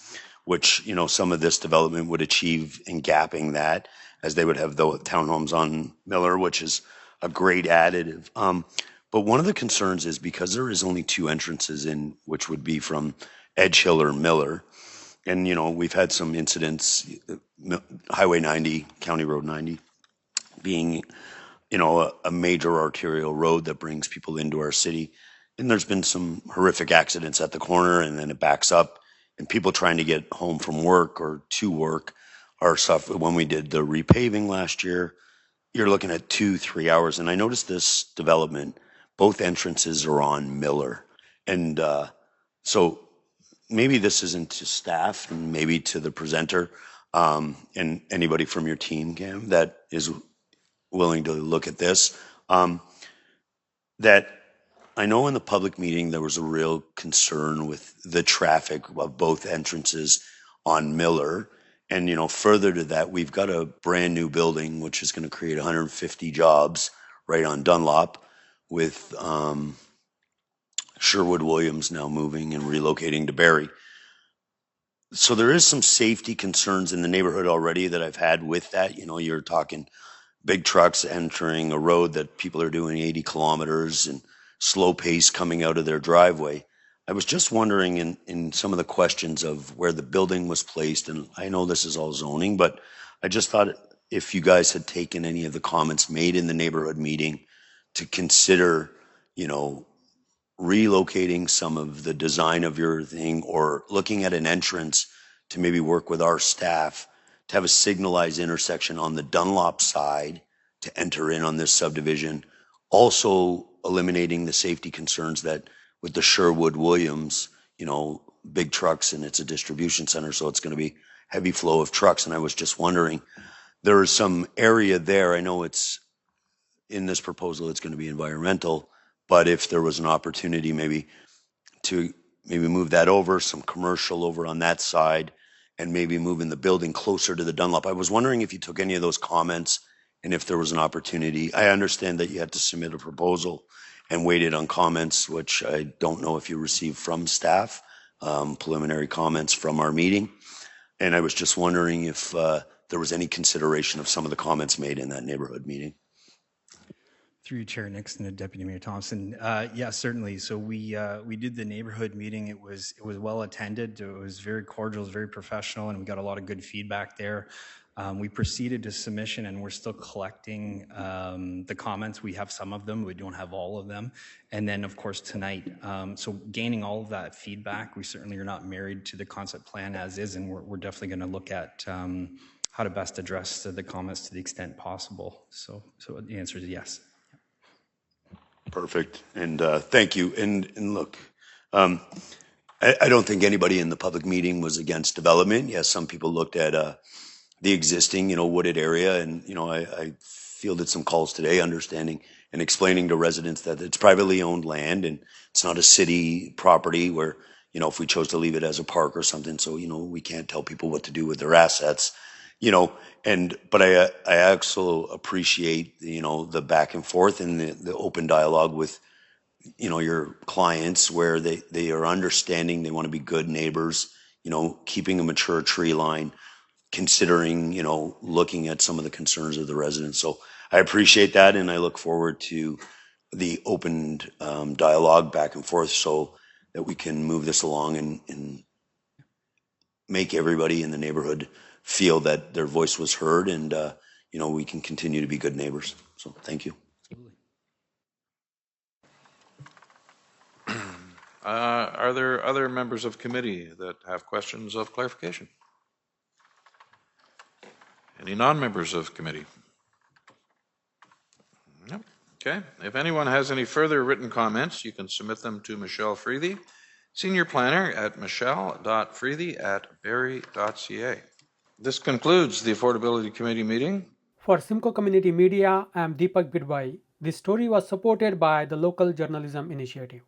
which, you know, some of this development would achieve in gapping that, as they would have the townhomes on Miller, which is a great additive. But one of the concerns is because there is only 2 entrances in, which would be from Edge Hill or Miller. And, you know, we've had some incidents, Highway 90, County Road 90, being, you know, a major arterial road that brings people into our city. And there's been some horrific accidents at the corner, and then it backs up, and people trying to get home from work or to work are suffering. When we did the repaving last year, you're looking at 2-3 hours. And I noticed this development, both entrances are on Miller. And so maybe this isn't to staff and maybe to the presenter, and anybody from your team, Cam, that is willing to look at this. That I know in the public meeting there was a real concern with the traffic of both entrances on Miller. And, you know, further to that, we've got a brand new building which is going to create 150 jobs right on Dunlop, with Sherwood Williams now moving and relocating to Barrie. So there is some safety concerns in the neighborhood already that I've had with that. You know, you're talking big trucks entering a road that people are doing 80 kilometers and slow pace coming out of their driveway. I was just wondering in some of the questions of where the building was placed, and I know this is all zoning, but I just thought if you guys had taken any of the comments made in the neighborhood meeting to consider, you know, relocating some of the design of your thing, or looking at an entrance to maybe work with our staff to have a signalized intersection on the Dunlop side to enter in on this subdivision, also eliminating the safety concerns that with the Sherwood Williams, you know, big trucks, and it's a distribution center, so it's going to be heavy flow of trucks. And I was just wondering, there is some area there, I know it's in this proposal, it's going to be environmental, but if there was an opportunity maybe to move that over, some commercial over on that side, and maybe moving the building closer to the Dunlop. I was wondering if you took any of those comments and if there was an opportunity. I understand that you had to submit a proposal and waited on comments, which I don't know if you received from staff, preliminary comments from our meeting. And I was just wondering if there was any consideration of some of the comments made in that neighborhood meeting. Through you, Chair Nixon and Deputy Mayor Thompson. Yeah, certainly. So we did the neighborhood meeting. It was well attended. It was very cordial, it was very professional, and we got a lot of good feedback there. We proceeded to submission, and we're still collecting the comments. We have some of them. We don't have all of them. And then, of course, tonight. So gaining all of that feedback, we certainly are not married to the concept plan as is, and we're definitely going to look at how to best address the comments to the extent possible. So the answer is yes. Perfect. And thank you. And look, I don't think anybody in the public meeting was against development. Yes, some people looked at the existing, you know, wooded area. And, you know, I fielded some calls today understanding and explaining to residents that it's privately owned land and it's not a city property where, you know, if we chose to leave it as a park or something, so, you know, we can't tell people what to do with their assets. You know, but I also appreciate, you know, the back and forth and the open dialogue with, you know, your clients, where they are understanding, they want to be good neighbors, you know, keeping a mature tree line, considering, you know, looking at some of the concerns of the residents. So I appreciate that, and I look forward to the open dialogue back and forth so that we can move this along and make everybody in the neighborhood feel that their voice was heard, and you know, we can continue to be good neighbors. So thank you. Are there other members of committee that have questions of clarification? Any non-members of committee? No. Okay. If anyone has any further written comments, you can submit them to Michelle Freethy, Senior Planner at michelle.freethy@barrie.ca. This concludes the Affordability Committee meeting. For Simcoe Community Media, I am Deepak Bidwai. This story was supported by the Local Journalism Initiative.